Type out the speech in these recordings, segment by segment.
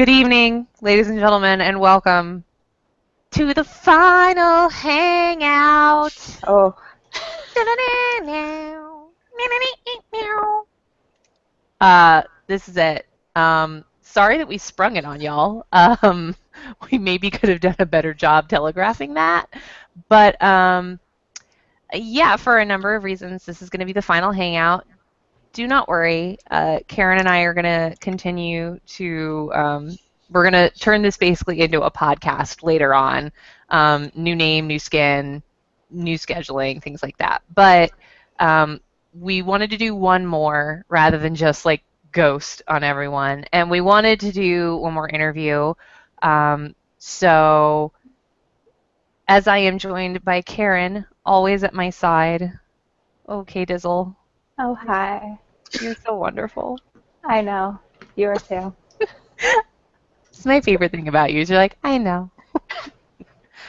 Good evening, ladies and gentlemen, and welcome to the final hangout. Oh, This is it. Sorry that we sprung it on y'all. We maybe could have done a better job telegraphing that, but yeah, for a number of reasons, this is going to be the final hangout. Do not worry. Karen and I are going to continue to, we're going to turn this basically into a podcast later on. New name, new skin, new scheduling, things like that. But we wanted to do one more rather than just like ghost on everyone. And we wanted to do one more interview. So as I am joined by Karen, always at my side. Okay, Dizzle. oh, hi. You're so wonderful. I know. You are too. It's my favorite thing about you is you're like, I know.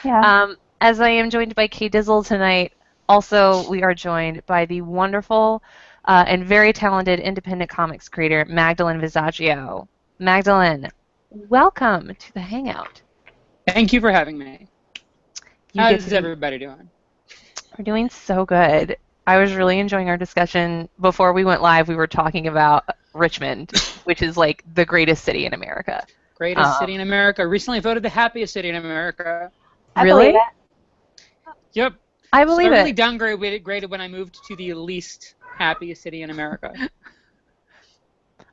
Yeah. As I am joined by Kay Dizzle tonight, also we are joined by the wonderful and very talented independent comics creator, Magdalene Visaggio. Magdalene, welcome to the Hangout. Thank you for having me. How's everybody doing? We're doing so good. I was really enjoying our discussion. Before we went live, we were talking about Richmond, which is like the greatest city in America. Greatest city in America. Recently voted the happiest city in America. Really? Yep. I believe so I really it. downgraded when I moved to the least happiest city in America.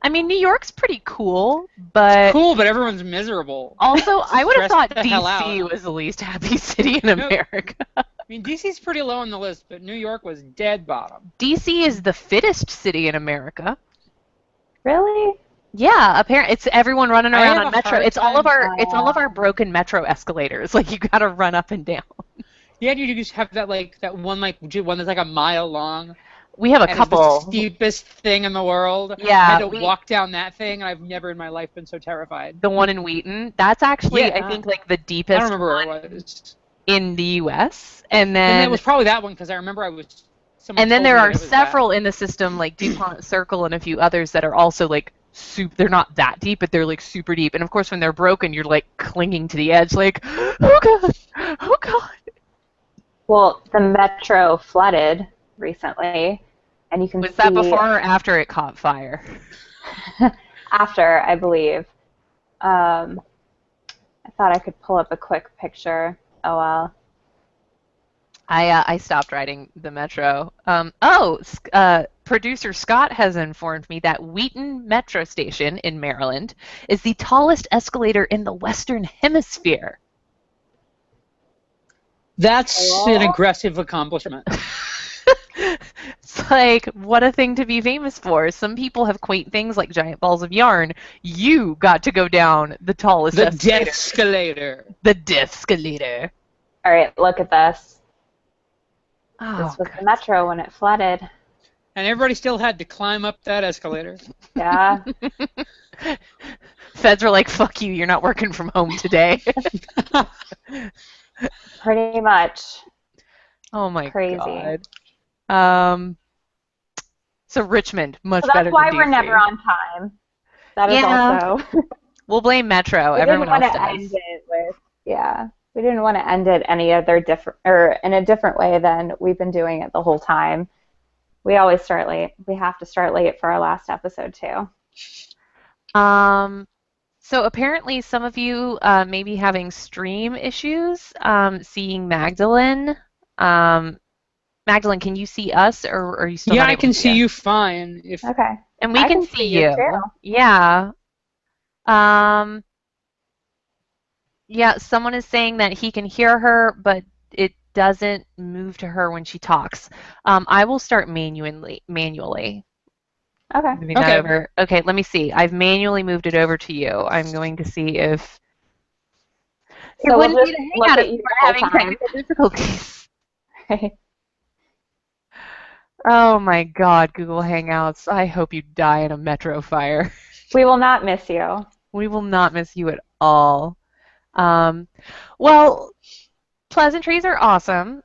I mean, New York's pretty cool, but... It's cool, but everyone's miserable. Also, I would have thought the hell D.C. out. was the least happy city in America. I mean, D.C.'s pretty low on the list, but New York was dead bottom. D.C. is the fittest city in America. Really? Yeah, apparently it's everyone running I around have on a metro. hard It's all of time- our broken metro escalators. Like you gotta run up and down. Yeah, you just have that one that's like a mile long. We have a and couple. It's the steepest thing in the world. Yeah, I had to walk down that thing, and I've never in my life been so terrified. The one in Wheaton. That's actually, Yeah. I think, like the I deepest don't remember one where it was. in the U.S. And And it then was probably that one because I remember I was. and then there are it was several in the system, like DuPont Circle and a few others that are also like they're not that deep, but they're like super deep. And of course, when they're broken, you're like clinging to the edge, like, oh god, oh god. Well, the metro flooded recently, and you can Was see... that before or after it caught fire? After, I believe. I thought I could pull up a quick picture. Oh, well. I stopped riding the metro. Producer Scott has informed me that Wheaton Metro Station in Maryland is the tallest escalator in the Western Hemisphere. That's an aggressive accomplishment. It's like, what a thing to be famous for. Some people have quaint things like giant balls of yarn. You got to go down the tallest The escalator. Death-scalator. The Death-scalator. All right, look at this. Oh, This was the metro when it flooded. And everybody still had to climb up that escalator. Yeah. Feds were like, fuck you, you're not working from home today. Pretty much. Oh my Crazy. god. So Richmond, much So better that's why than we're DC. never on time. That is Yeah. also... We'll blame Metro. We Everyone didn't else want to does. end it with... Yeah. We didn't want to end it any other in a different way than we've been doing it the whole time. We always start late. We have to start late for our last episode too. So apparently some of you may be having stream issues seeing Magdalene. Magdalene, can you see us, or are you still Yeah, not I able can to see you fine. Okay. And we I can see you. too. Yeah. Yeah, someone is saying that he can hear her, but it doesn't move to her when she talks. I will start manually. Okay. Moving that over. Okay, let me see. I've manually moved it over to you. I'm going to see if So we'll just hang look out at if you we're the whole having time. technical difficulties. Right. Oh my God, Google Hangouts. I hope you die in a metro fire. We will not miss you. We will not miss you at all. Well, pleasantries are awesome.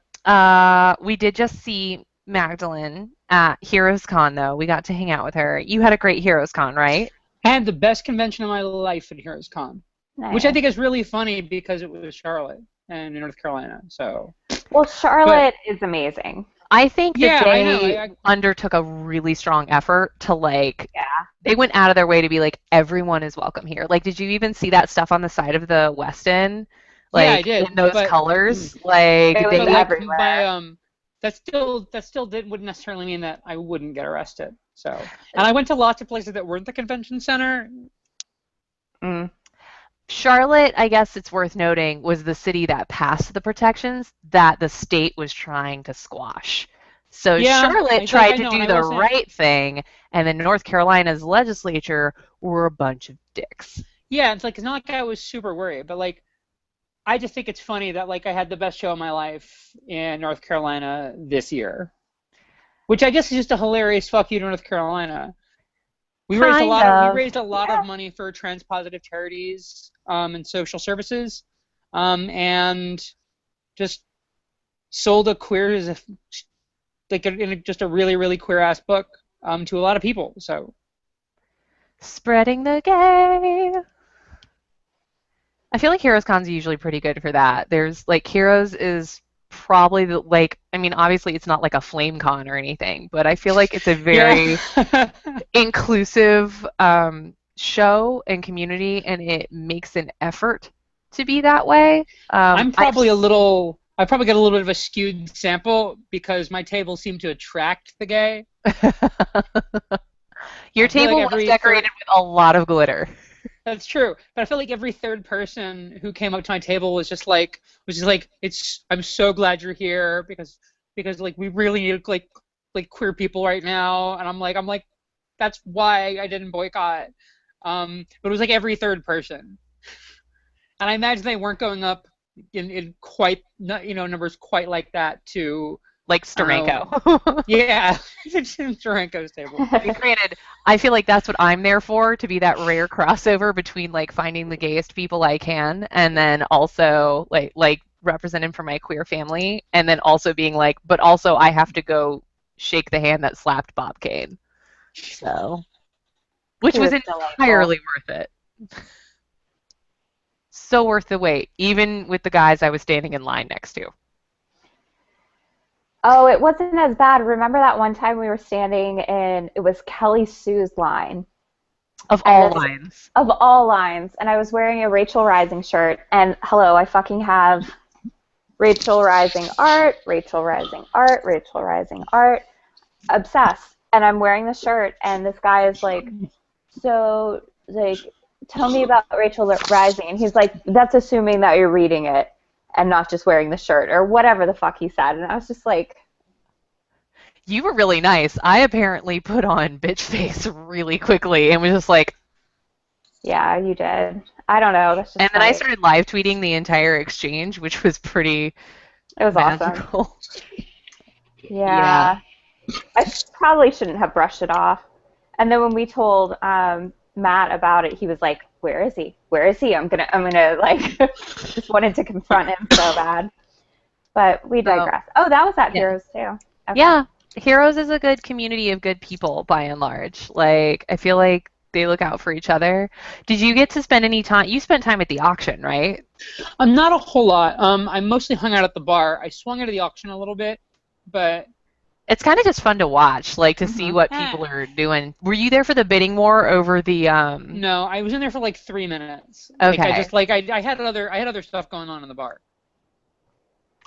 We did just see Magdalene at Heroes Con, though. We got to hang out with her. You had a great Heroes Con, right? had the best convention of my life at Heroes Con, which I Nice. think is really funny because it was Charlotte and in North Carolina. So, Well, but Charlotte is amazing. I think that yeah, I know. they undertook a really strong effort to like Yeah. they went out of their way to be like everyone is welcome here. Like, did you even see that stuff on the side of the Westin? Yeah, I Like in did, those but colors? Like It was but they like everywhere. that still wouldn't necessarily mean that I wouldn't get arrested. So, and I went to lots of places that weren't the convention center. Mm. Charlotte, I guess it's worth noting, was the city that passed the protections that the state was trying to squash. So Yeah, Charlotte I tried to know, and do I the wasn't. right thing, and then North Carolina's legislature were a bunch of dicks. Yeah, it's not like I was super worried, but like I just think it's funny that like I had the best show of my life in North Carolina this year, which I guess is just a hilarious fuck you to North Carolina. Kind We of. raised a lot of money for trans-positive charities and social services, and just sold a queer as a, like just a really really queer ass book to a lot of people. So Spreading the gay. I feel like Heroes Con's usually pretty good for that. There's like Heroes is probably the like I mean obviously it's not like a flame con or anything, but I feel like it's a yeah. very inclusive show and community, and it makes an effort to be that way. I probably get a little bit of a skewed sample because my table seemed to attract the gay. Your I feel like table was every third decorated with a lot of glitter. That's true, but I feel like every third person who came up to my table was just like it's I'm so glad you're here because like we really need like queer people right now, and I'm like that's why I didn't boycott. But it was like every third person, and I imagine they weren't going up in quite numbers quite like that to Like I don't know. Steranko. Yeah, it's in Duranko's table. I mean, granted, I feel like that's what I'm there for, to be that rare crossover between like finding the gayest people I can and then also like representing for my queer family and then also being like, but also I have to go shake the hand that slapped Bob Kane. So, which He was was delightful. entirely worth it. So worth the wait, even with the guys I was standing in line next to. Oh, it wasn't as bad. Remember that one time we were standing in, it was Kelly Sue's line, Of and all this, lines. of all lines, and I was wearing a Rachel Rising shirt, and hello, I fucking have Rachel Rising art, Rachel Rising art, Rachel Rising art, obsessed. And I'm wearing the shirt, and this guy is like, so, like, tell me about Rachel Rising. And he's like, that's assuming that you're reading it and not just wearing the shirt, or whatever the fuck he said. And I was just like, You were really nice. I apparently put on bitch face really quickly and was just like, yeah, you did. I don't know. That's and just then I like, started live tweeting the entire exchange, which was pretty it was awesome. magical. Yeah. Yeah. Probably shouldn't have brushed it off. And then when we told Matt about it, he was like, "Where is he? Where is he? I'm gonna like just wanted to confront him so bad." But we So, digress. Oh, that was at yeah. Heroes too. Okay. Yeah. Heroes is a good community of good people by and large. Like, I feel like they look out for each other. Did you get to spend any time? You spent time at the auction, right? Not a whole lot. I mostly hung out at the bar. I swung into the auction a little bit, but It's kind of just fun to watch, like to see Mhm. what eh, people are doing. Were you there for the bidding war over the no, I was in there for like 3 minutes. Like I Okay. just like I had other stuff going on in the bar.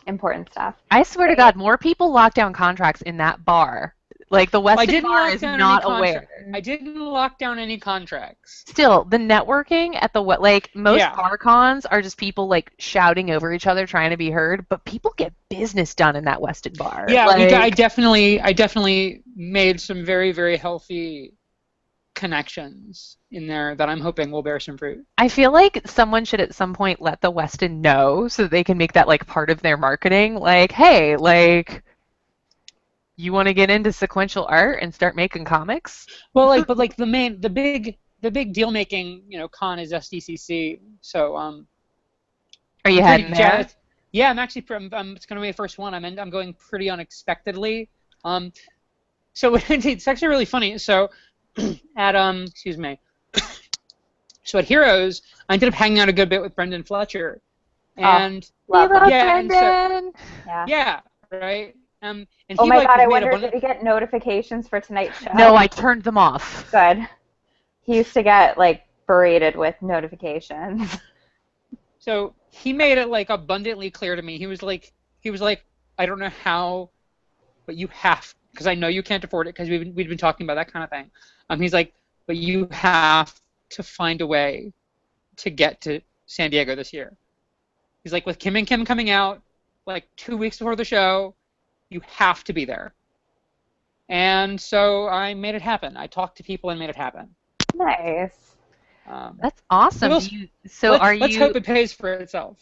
Important stuff. I swear to But yeah, God, more people lock down contracts in that bar. Like the I Weston didn't bar lock is down any not contract. aware. I didn't lock down any contracts. Still, the networking at the like most Yeah, bar cons are just people like shouting over each other trying to be heard, but people get business done in that Weston bar. yeah. I Like definitely made some very very healthy connections in there that I'm hoping will bear some fruit. I feel like someone should at some point let the Weston know so that they can make that like part of their marketing. Like, hey, like you want to get into sequential art and start making comics? Well, but like the big deal making con is SDCC. So Are you I'm pretty heading there? jazzed. Yeah, I'm actually it's gonna be the first one. I'm going pretty unexpectedly. Um, so it's actually really funny. So at excuse me. So at Heroes, I ended up hanging out a good bit with Brendan Fletcher, and We Love love him. yeah, and so Brendan. yeah, right. And Oh he my like God, was I made wonder, abundant. did he get notifications for tonight's show? No, I turned them off. Good. He used to get like berated with notifications. So he made it like abundantly clear to me. He was like, I don't know how, but you have, because I know you can't afford it, because we'd been talking about that kind of thing. He's like, but you have to find a way to get to San Diego this year. He's like, with Kim and Kim coming out like 2 weeks before the show, you have to be there. And so I made it happen. I talked to people and made it happen. Nice. That's awesome. We'll- let's hope it pays for itself.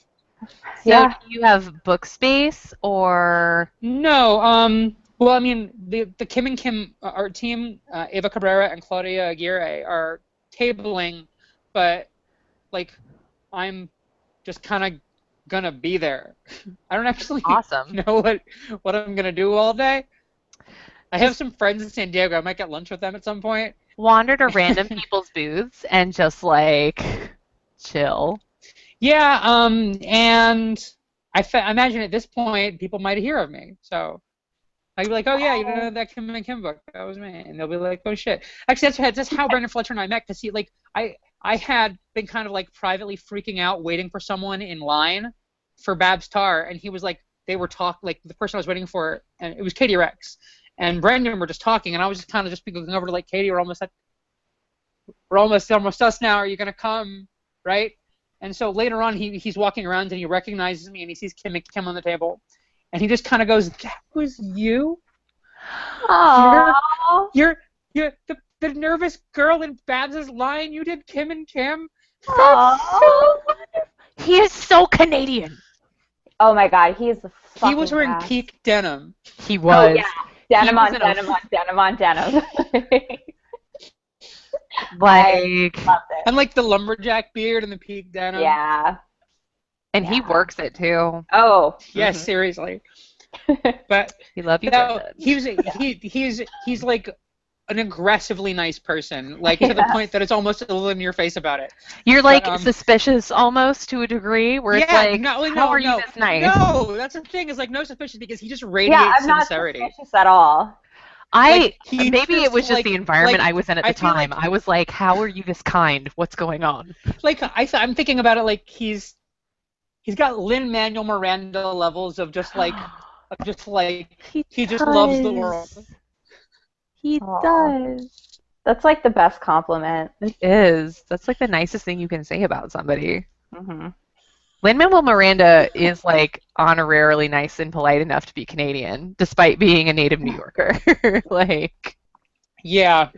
So do you have book space or? No, well, I mean, the Kim and Kim art team, Ava Cabrera and Claudia Aguirre, are tabling, but like, I'm just kind of gonna be there. I don't actually Awesome. know what I'm gonna do all day. I have some friends in San Diego. I might get lunch with them at some point. Wander to random people's booths and just like chill. Yeah, and I imagine at this point people might hear of me. So I'd be like, oh yeah, you know that Kim and Kim book? That was me. And they'll be like, oh shit. Actually, that's how Brendan Fletcher and I met. Because I had been kind of like privately freaking out waiting for someone in line for Babs Tarr, and he was like, they were like the person I was waiting for, and it was Katie Rex. And Brendan were just talking, and I was just kind of just looking over to like, Katie, we're almost us now. Are you gonna come, right? And so later on, he's walking around and he recognizes me and he sees Kim on the table, and he just kind of goes, "That was you? Aww. You're the nervous girl in Babs's line. You did Kim and Kim." Aww. He is so Canadian. Oh my God, he's the fucking He was wearing best. peak denim. He was. Oh yeah, denim was on in a- denim on denim on denim. Like, Loved it. And like the lumberjack beard and the peak denim. Yeah. and he Yeah. works it too. Oh. Yes, seriously. But We love you, no, Brendan. he's like an aggressively nice person, like to the point that it's almost a little in your face about it. You're like But, suspicious almost to a degree where it's like, how are you this nice? No, that's the thing. Is like no suspicion because he just radiates Yeah, I'm not sincerity. suspicious at all. He Maybe it was just like- the environment like, I was in at the I feel time. like- I was like, how are you this kind? What's going on? Like I'm thinking about it like he's got Lin-Manuel Miranda levels of just like he just loves the world. He Aw. does. That's like the best compliment. It is. That's like the nicest thing you can say about somebody. Hmm. Lin-Manuel Miranda is like honorarily nice and polite enough to be Canadian, despite being a native New Yorker. Like, Yeah.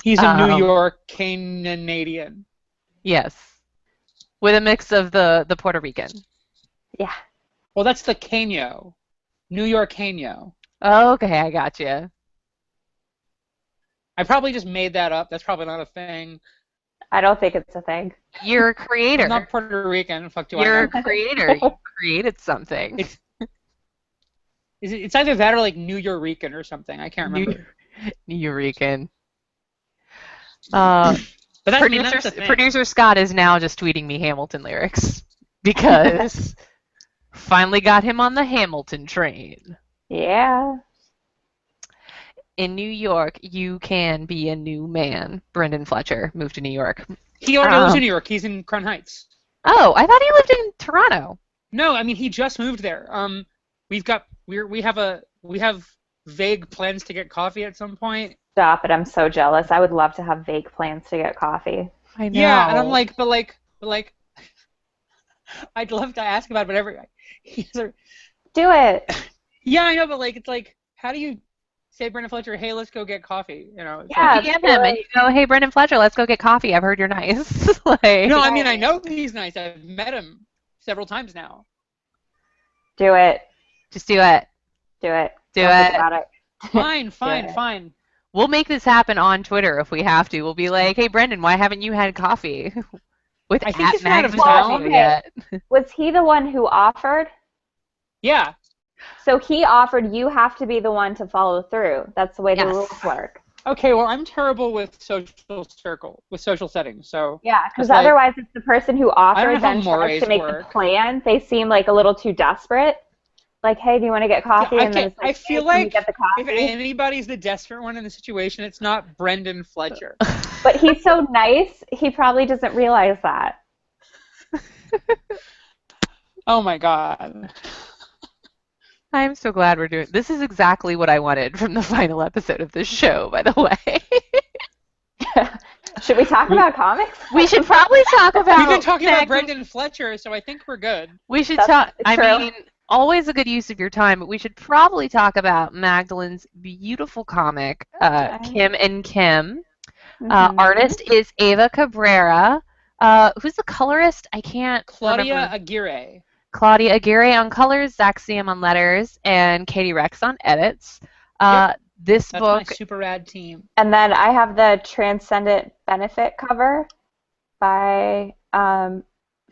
He's a New Um, York Canadian. yes, with a mix of the Puerto Rican. Yeah. Well, that's the Caño. New York Caño. Okay, I got you. I probably just made that up. That's probably not a thing. I don't think it's a thing. You're a creator. I'm not Puerto Rican. Fuck do You're I a know? creator. You created something. It's either that or like New Yorican or something. I can't remember. New Rican. But that's, I mean, Producer, that's the thing. producer Scott is now just tweeting me Hamilton lyrics because finally got him on the Hamilton train. Yeah. In New York, you can be a new man. Brendan Fletcher moved to New York. He already lives Oh. in New York. He's in Crown Heights. Oh, I thought he lived in Toronto. No, I mean he just moved there. We have vague plans to get coffee at some point. Stop it. I'm so jealous. I would love to have vague plans to get coffee. I know. Yeah, and I'm like, but I'd love to ask about it, whatever. Do it. Yeah, I know, but like, it's like, how do you say Brendan Fletcher, hey, let's go get coffee? You know? It's Yeah. like- you DM him and you go, hey, Brendan Fletcher, let's go get coffee. I've heard you're nice. Like, no, I mean, I know he's nice. I've met him several times now. Do it. just do it. Do it. Do Don't think it. about it. Fine. We'll make this happen on Twitter if we have to. We'll be like, hey, Brendan, why haven't you had coffee with I think he's been out Mags of town. Visaggio yet? Was he the one who offered? Yeah. So he offered, you have to be the one to follow through. That's the way the Yes. rules work. Okay, well, I'm terrible with social settings. So Yeah, because just like otherwise it's the person who I don't know offered how then tries to mores make the work. plan. They seem like a little too desperate. Like, hey, do you want to get Yeah, coffee? And then it's I like, feel hey, can we get like the if coffee? anybody's the desperate one in the situation, it's not Brendan Fletcher. But he's so nice, he probably doesn't realize that. Oh my God. I'm so glad we're doing this. Is exactly what I wanted from the final episode of this show, by the way. Should we talk We, about comics? We should probably talk we've been about talking about Brendan Fletcher, so I think we're good. We should That's talk. I true. mean, always a good use of your time, but we should probably talk about Magdalene's beautiful comic, Okay. Kim and Kim. Mm-hmm. Artist is Ava Cabrera. Who's the colorist? I can't Claudia remember. Aguirre. Claudia Aguirre on colors, Zach Sam on letters, and Katie Rex on edits. Yep, This that's my book, super rad team. And then I have the Transcendent Benefit cover by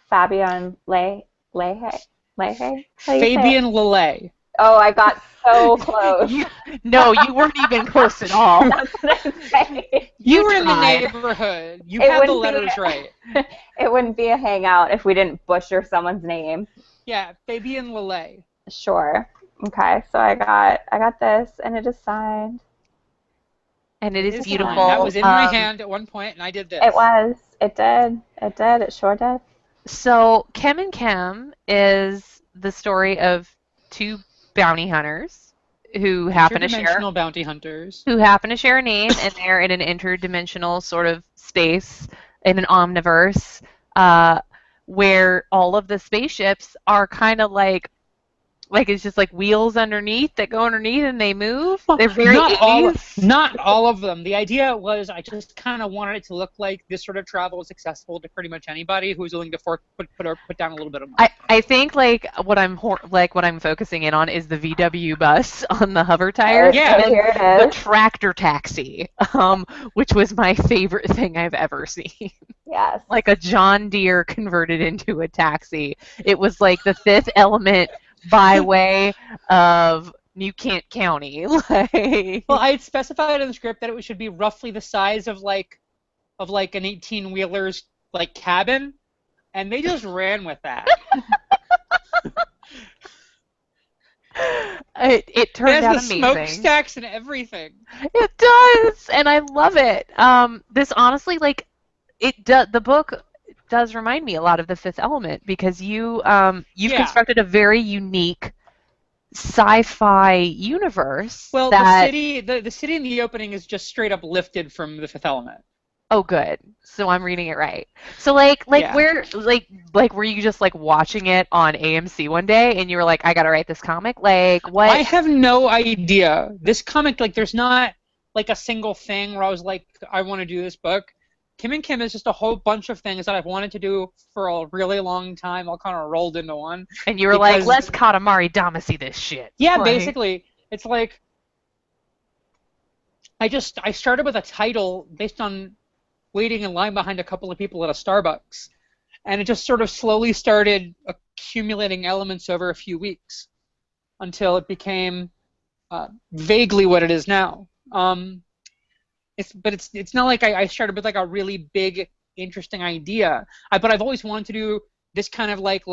Fabian Lehe. Lehe? How do you say it? Fabian Lillet. Oh, I got so close. no, you weren't even close at all. That's what I'm saying. You were in the tried. neighborhood. You It had the wouldn't be letters right. It wouldn't be a hangout if we didn't butcher someone's name. Yeah, Fabian Lillet. Sure. Okay, so I got this, and it is signed. And it is It's beautiful. fine. That was in my hand at one point, and I did this. It was. It did. It did. It sure did. So, Kim and Kim is the story of two bounty hunters who happen to share Interdimensional bounty hunters. a name, and they're in an interdimensional sort of space in an omniverse where all of the spaceships are kind of like it's just like wheels underneath that go underneath and they move. Well, They're very not all of them. The idea was I just kind of wanted it to look like this sort of travel is accessible to pretty much anybody who's willing to put down a little bit of money. I think like what I'm focusing in on is the VW bus on the hover tires, Yeah. and Here then it the is. tractor taxi, which was my favorite thing I've ever seen. Yes. Like a John Deere converted into a taxi. It was like the Fifth Element by way of New Kent County. Like, Well, I had specified in the script that it should be roughly the size of like an 18-wheeler's like cabin, and they just ran with that. it turned It out has the amazing. smokestacks and everything. It does, and I love it. This honestly, like, the book does remind me a lot of The Fifth Element because you've Yeah. constructed a very unique sci-fi universe Well, that. the city in the opening is just straight up lifted from the Fifth Element. Oh, good. So I'm reading it right. So like Yeah. where like were you just like watching it on AMC one day and you were like, I gotta write this comic? Like what? I have no idea. This comic, like, there's not like a single thing where I was like, I want to do this book. Kim and Kim is just a whole bunch of things that I've wanted to do for a really long time, all kind of rolled into one. And you were like, because- let's Katamari Damacy this shit. Yeah, Like, basically, it's like I started with a title based on waiting in line behind a couple of people at a Starbucks, and it just sort of slowly started accumulating elements over a few weeks until it became vaguely what it is now. It's not like I started with like a really big interesting idea. But I've always wanted to do this kind of like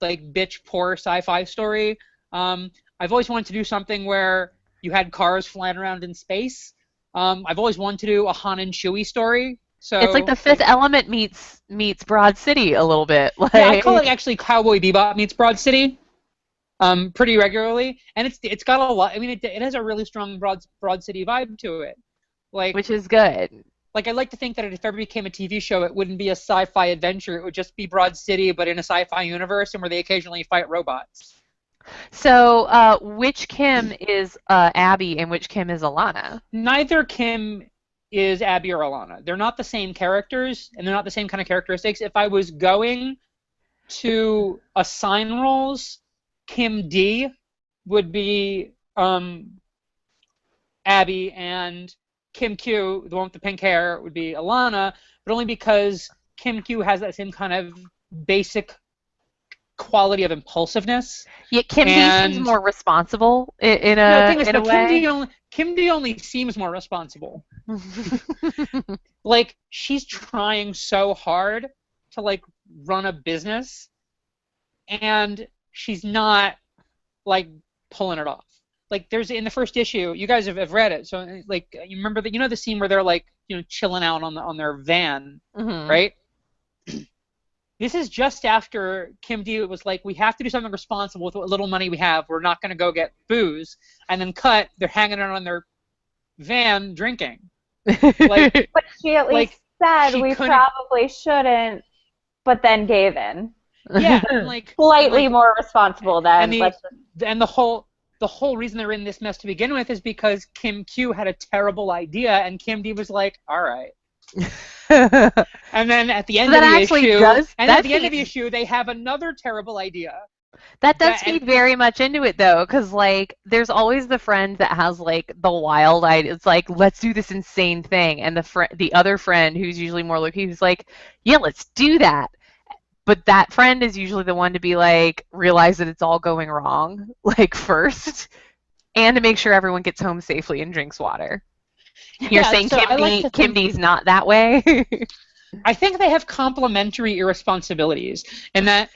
bitch poor sci-fi story. I've always wanted to do something where you had cars flying around in space. I've always wanted to do a Han and Chewie story. So it's like the Fifth Element meets Broad City a little bit. Like, yeah, I call it actually Cowboy Bebop meets Broad City. Pretty regularly, and it's got a lot. I mean, it has a really strong Broad City vibe to it. Like, which is good. Like, I like to think that if it ever became a TV show, it wouldn't be a sci-fi adventure. It would just be Broad City, but in a sci-fi universe, and where they occasionally fight robots. So, which Kim is Abby and which Kim is Alana? Neither Kim is Abby or Alana. They're not the same characters, and they're not the same kind of characteristics. If I was going to assign roles, Kim D would be Abby, and Kim Q, the one with the pink hair, would be Alana, but only because Kim Q has that same kind of basic quality of impulsiveness. Yeah, Kim D seems more responsible in No, the a thing is, in a but way. Kim D only seems more responsible. Like, she's trying so hard to, like, run a business, and she's not, like, pulling it off. Like, there's in the first issue, you guys have read it, so, like, you remember that, you know, the scene where they're, like, you know, chilling out on their van, right? This is just after Kim D was like, we have to do something responsible with what little money we have. We're not going to go get booze. And then cut, they're hanging out on their van drinking. Like, but she at least said we couldn't... probably shouldn't, but then gave in. Yeah, like slightly more responsible than. And the whole reason they're in this mess to begin with is because Kim Q had a terrible idea, and Kim D was like, all right. And then at the end of the issue, they have another terrible idea. That does feed very much into it, though, because, like, there's always the friend that has, like, the wild idea. It's like, let's do this insane thing. And the other friend, who's usually more low-key, who's like, yeah, let's do that. But that friend is usually the one to be, like, realize that it's all going wrong, like, first. And to make sure everyone gets home safely and drinks water. You're saying Kim D's not that way? I think they have complementary irresponsibilities, and that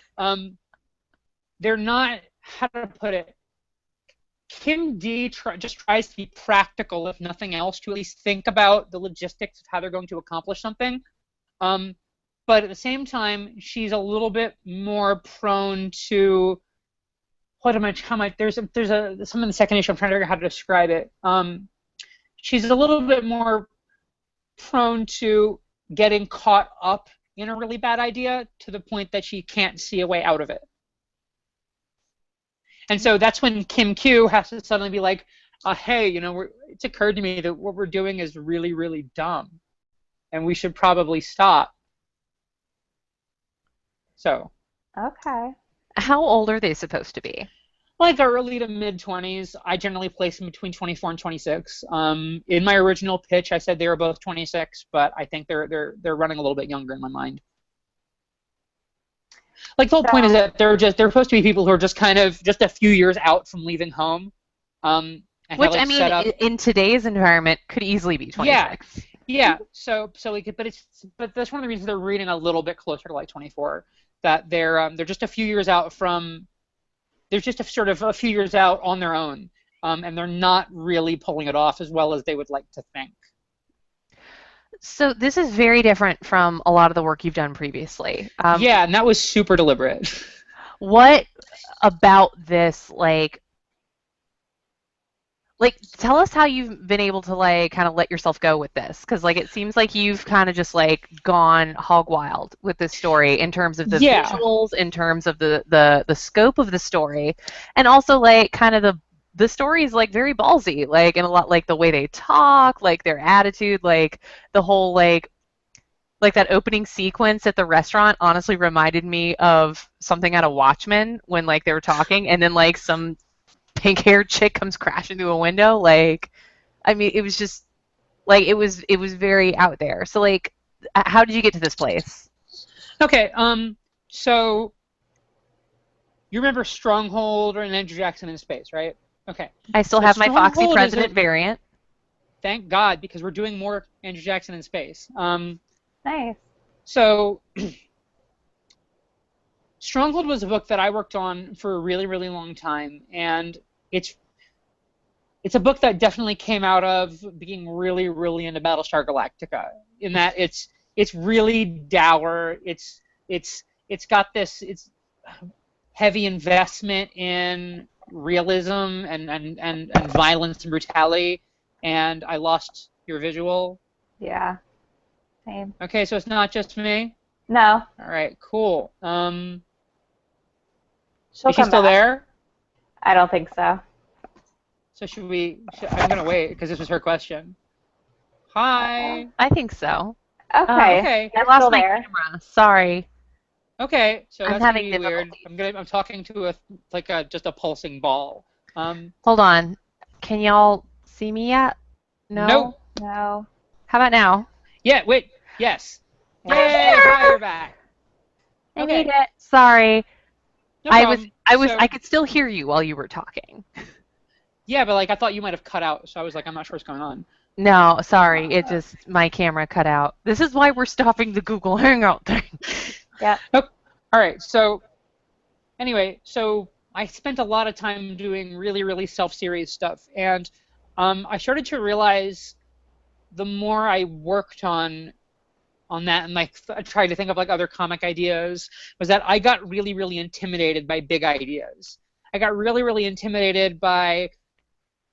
they're not, how to put it, Kim D just tries to be practical, if nothing else, to at least think about the logistics of how they're going to accomplish something. But at the same time, she's a little bit more prone to, there's some in the second issue, I'm trying to figure out how to describe it. She's a little bit more prone to getting caught up in a really bad idea to the point that she can't see a way out of it. And so that's when Kim Q has to suddenly be like, hey, you know, it's occurred to me that what we're doing is really, really dumb, and we should probably stop. So. Okay. How old are they supposed to be? Like early to mid-20s. I generally place them between 24 and 26. In my original pitch, I said they were both 26, but I think they're running a little bit younger in my mind. Like, the whole point is that they're supposed to be people who are just kind of just a few years out from leaving home. Which, I mean, in today's environment, could easily be 26. Yeah. So but that's one of the reasons they're reading a little bit closer to like 24. That they're just a few years out from. They're just a few years out on their own, and they're not really pulling it off as well as they would like to think. So this is very different from a lot of the work you've done previously. Yeah, and that was super deliberate. What about this, like, tell us how you've been able to, like, kind of let yourself go with this, because, like, it seems like you've kind of just, like, gone hog wild with this story in terms of the visuals, in terms of the scope of the story, and also, like, kind of the story is, like, very ballsy, like, and a lot, like, the way they talk, like, their attitude, like, the whole, like that opening sequence at the restaurant honestly reminded me of something out of Watchmen when, like, they were talking, and then, like, some pink-haired chick comes crashing through a window. Like, I mean, it was just, like, it was very out there. So, like, how did you get to this place? Okay, so you remember Stronghold or Andrew Jackson in Space, right? Okay. I still have my Foxy President variant. Thank God, because we're doing more Andrew Jackson in Space. Nice. So Stronghold was a book that I worked on for a really, really long time, and it's a book that definitely came out of being really, really into Battlestar Galactica. In that it's really dour. It's got this heavy investment in realism and violence and brutality, and I lost your visual. Yeah. Same. Okay, so it's not just me? No. All right, cool. Is she still there? I don't think so. So I'm going to wait because this was her question. Hi. I think so. Okay. Okay. I lost my camera. Sorry. Okay, so that's having gonna be weird. I'm talking to just a pulsing ball. Hold on. Can y'all see me yet? No. Nope. No. How about now? Yeah. Wait. Yes. Yay! Hi, you're back. I need it. Sorry. No problem. I could still hear you while you were talking. Yeah, but like I thought you might have cut out, so I was like, I'm not sure what's going on. No, sorry, it just my camera cut out. This is why we're stopping the Google Hangout thing. Yeah. Nope. All right. So anyway, so I spent a lot of time doing really, really self-serious stuff, and I started to realize the more I worked on that and like tried to think of like other comic ideas was that I got really, really intimidated by big ideas. I got really, really intimidated by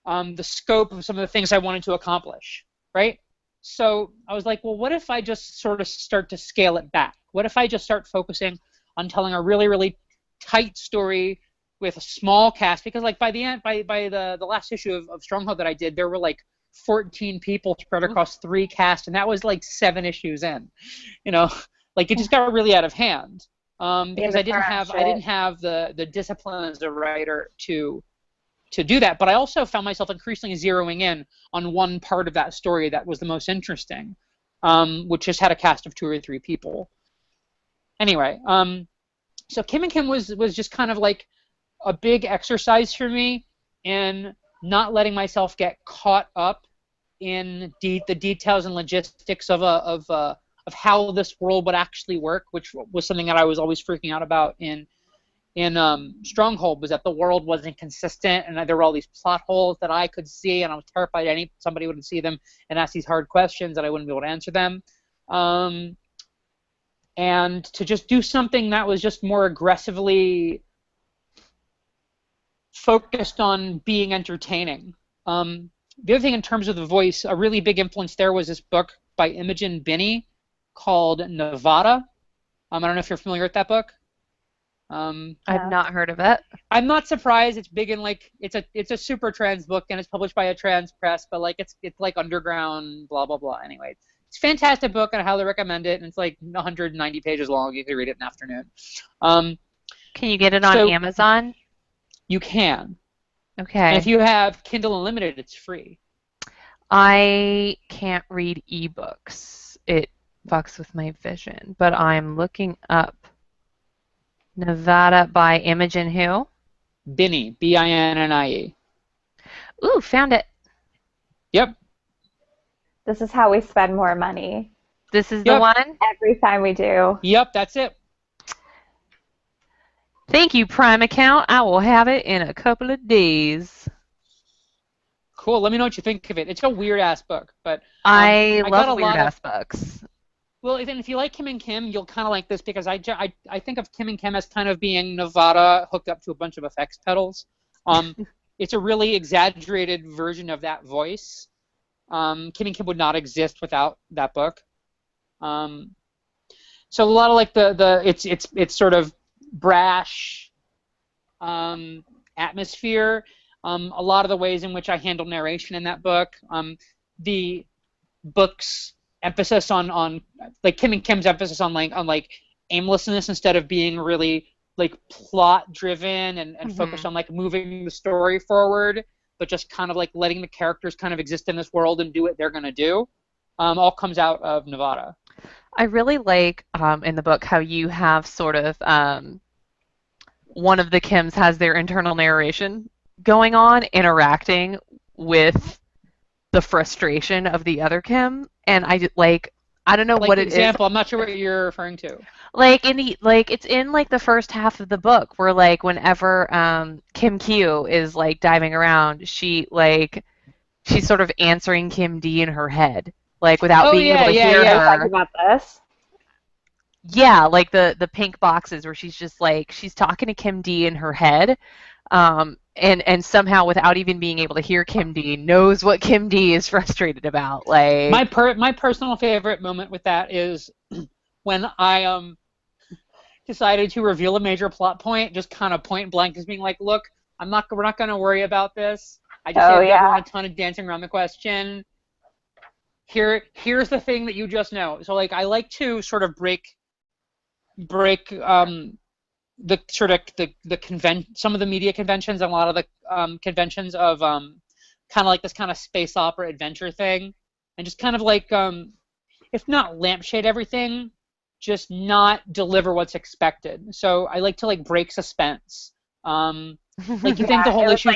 the scope of some of the things I wanted to accomplish, right? So I was like, well, what if I just sort of start to scale it back? What if I just start focusing on telling a really, really tight story with a small cast? Because like by the end, by the last issue of Stronghold that I did, there were like 14 people spread across 3 casts, and that was like 7 issues in. You know, like it just got really out of hand because I didn't have the discipline as a writer to do that. But I also found myself increasingly zeroing in on one part of that story that was the most interesting, which just had a cast of 2 or 3 people. Anyway, so Kim and Kim was just kind of like a big exercise for me in not letting myself get caught up in the details and logistics of how this world would actually work, which was something that I was always freaking out about in Stronghold, was that the world wasn't consistent and there were all these plot holes that I could see, and I was terrified somebody would see them and ask these hard questions that I wouldn't be able to answer them. And to just do something that was just more aggressively focused on being entertaining. The other thing in terms of the voice, a really big influence there was this book by Imogen Binney called Nevada. I don't know if you're familiar with that book. I've not heard of it. I'm not surprised. It's big in like it's a super trans book and it's published by a trans press, but like it's like underground, blah blah blah. Anyway, it's a fantastic book and I highly recommend it. And it's like 190 pages long. You can read it in an afternoon. Can you get it on Amazon? You can. Okay. And if you have Kindle Unlimited, it's free. I can't read ebooks. It fucks with my vision. But I'm looking up Nevada by Imogen who? Binney, Binnie. Ooh, found it. Yep. This is how we spend more money. This is the one? Every time we do. Yep, that's it. Thank you, Prime account. I will have it in a couple of days. Cool. Let me know what you think of it. It's a weird-ass book, but I love weird-ass books. Well, if you like Kim and Kim, you'll kind of like this because I think of Kim and Kim as kind of being Nevada hooked up to a bunch of effects pedals. It's a really exaggerated version of that voice. Kim and Kim would not exist without that book. So a lot of like it's sort of brash atmosphere. A lot of the ways in which I handle narration in that book. The book's emphasis on like Kim and Kim's emphasis on aimlessness instead of being really like plot driven and focused on like moving the story forward, but just kind of like letting the characters kind of exist in this world and do what they're gonna do. All comes out of Nevada. I really like in the book how you have sort of one of the Kims has their internal narration going on, interacting with the frustration of the other Kim, and I don't know like what it example, is. I'm not sure what you're referring to. Like it's in like the first half of the book where like whenever Kim Q is like diving around, she's sort of answering Kim D in her head, like without being able to hear her. Talking about this. Yeah, like the pink boxes where she's just like she's talking to Kim D in her head, and somehow without even being able to hear Kim D knows what Kim D is frustrated about. Like my personal favorite moment with that is when I decided to reveal a major plot point, just kind of point blank, as being like, look, we're not going to worry about this. I just don't want a ton of dancing around the question. Here's the thing that you just know. So like I like to sort of break the sort of some of the media conventions and a lot of the conventions of kind of like this kind of space opera adventure thing, and just kind of like if not lampshade everything, just not deliver what's expected. So I like to like break suspense. Like you think the whole issue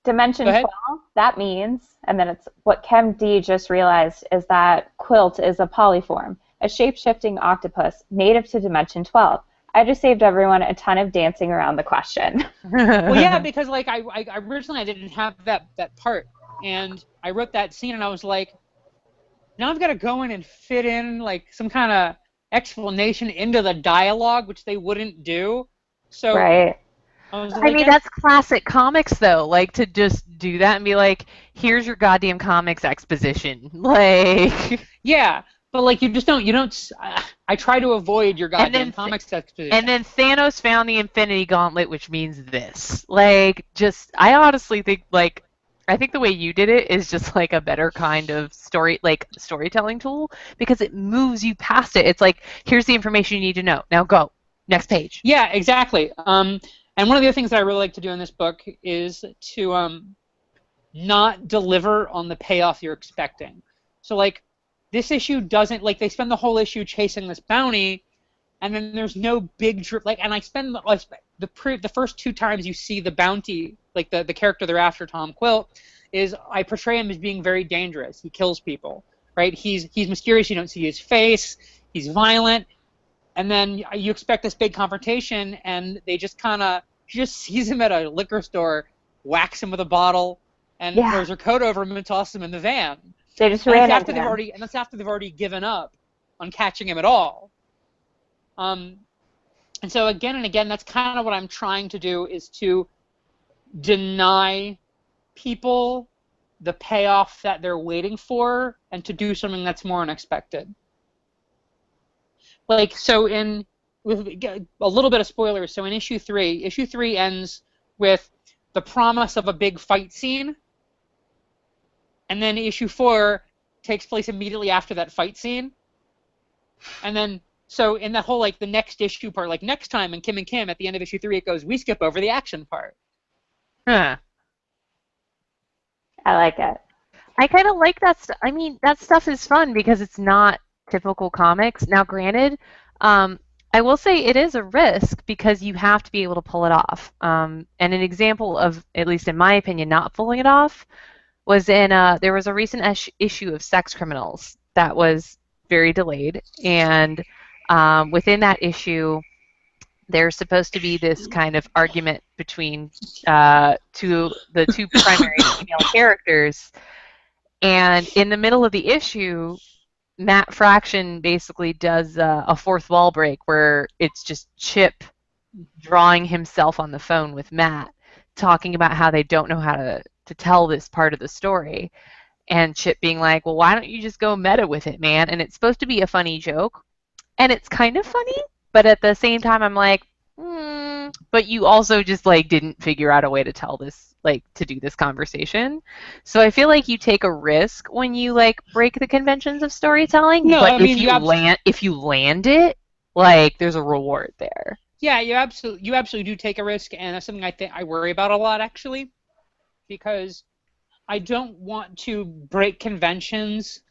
Dimension Go ahead. 12, that means, and then it's what Chem D just realized is that quilt is a polyform, a shape-shifting octopus native to Dimension 12. I just saved everyone a ton of dancing around the question. Well, yeah, because like I originally I didn't have that part, and I wrote that scene, and I was like, now I've got to go in and fit in like some kind of explanation into the dialogue, which they wouldn't do. So Right. I was I like, mean, that's classic comics, though. Like, to just do that and be like, here's your goddamn comics exposition. Like, yeah, but like you don't. I try to avoid your and goddamn then comics and exposition. then Thanos found the Infinity Gauntlet, which means this. Like, just I honestly think like I think the way you did it is just like a better kind of storytelling tool because it moves you past it. It's like, here's the information you need to know. Now go. Next page. Yeah, exactly. And one of the other things that I really like to do in this book is to not deliver on the payoff you're expecting. So like this issue doesn't like they spend the whole issue chasing this bounty, and then there's no big like. And I spend the first two times you see the bounty, like the character they're after, Tom Quilt, is I portray him as being very dangerous. He kills people, right? He's mysterious. You don't see his face. He's violent, and then you expect this big confrontation, and they just kind of she just sees him at a liquor store, whacks him with a bottle, and Yeah. throws her coat over him and tosses him in the van. They just And ran that's into after him. they've already given up on catching him at all. Um, and so again and again, that's kind of what I'm trying to do is to deny people the payoff that they're waiting for and to do something that's more unexpected. Like so in with a little bit of spoilers. So in issue three ends with the promise of a big fight scene, and then issue 4 takes place immediately after that fight scene, and then so in that whole like the next issue part, like next time in Kim and Kim at the end of issue 3, it goes we skip over the action part. Huh. I like it. I kind of like that stuff. I mean, that stuff is fun because it's not typical comics. Now, granted, I will say it is a risk because you have to be able to pull it off. And an example of, at least in my opinion, not pulling it off was in there was a recent issue of Sex Criminals that was very delayed, and within that issue, there's supposed to be this kind of argument between the two primary female characters, and in the middle of the issue, Matt Fraction basically does a fourth wall break where it's just Chip drawing himself on the phone with Matt, talking about how they don't know how to tell this part of the story. And Chip being like, well, why don't you just go meta with it, man? And it's supposed to be a funny joke. And it's kind of funny, but at the same time, I'm like, but you also just like didn't figure out a way to tell this, like to do this conversation. So I feel like you take a risk when you like break the conventions of storytelling. No, But I mean if you land it, like there's a reward there. yeah, you absolutely do take a risk, and that's something I think I worry about a lot actually, because I don't want to break conventions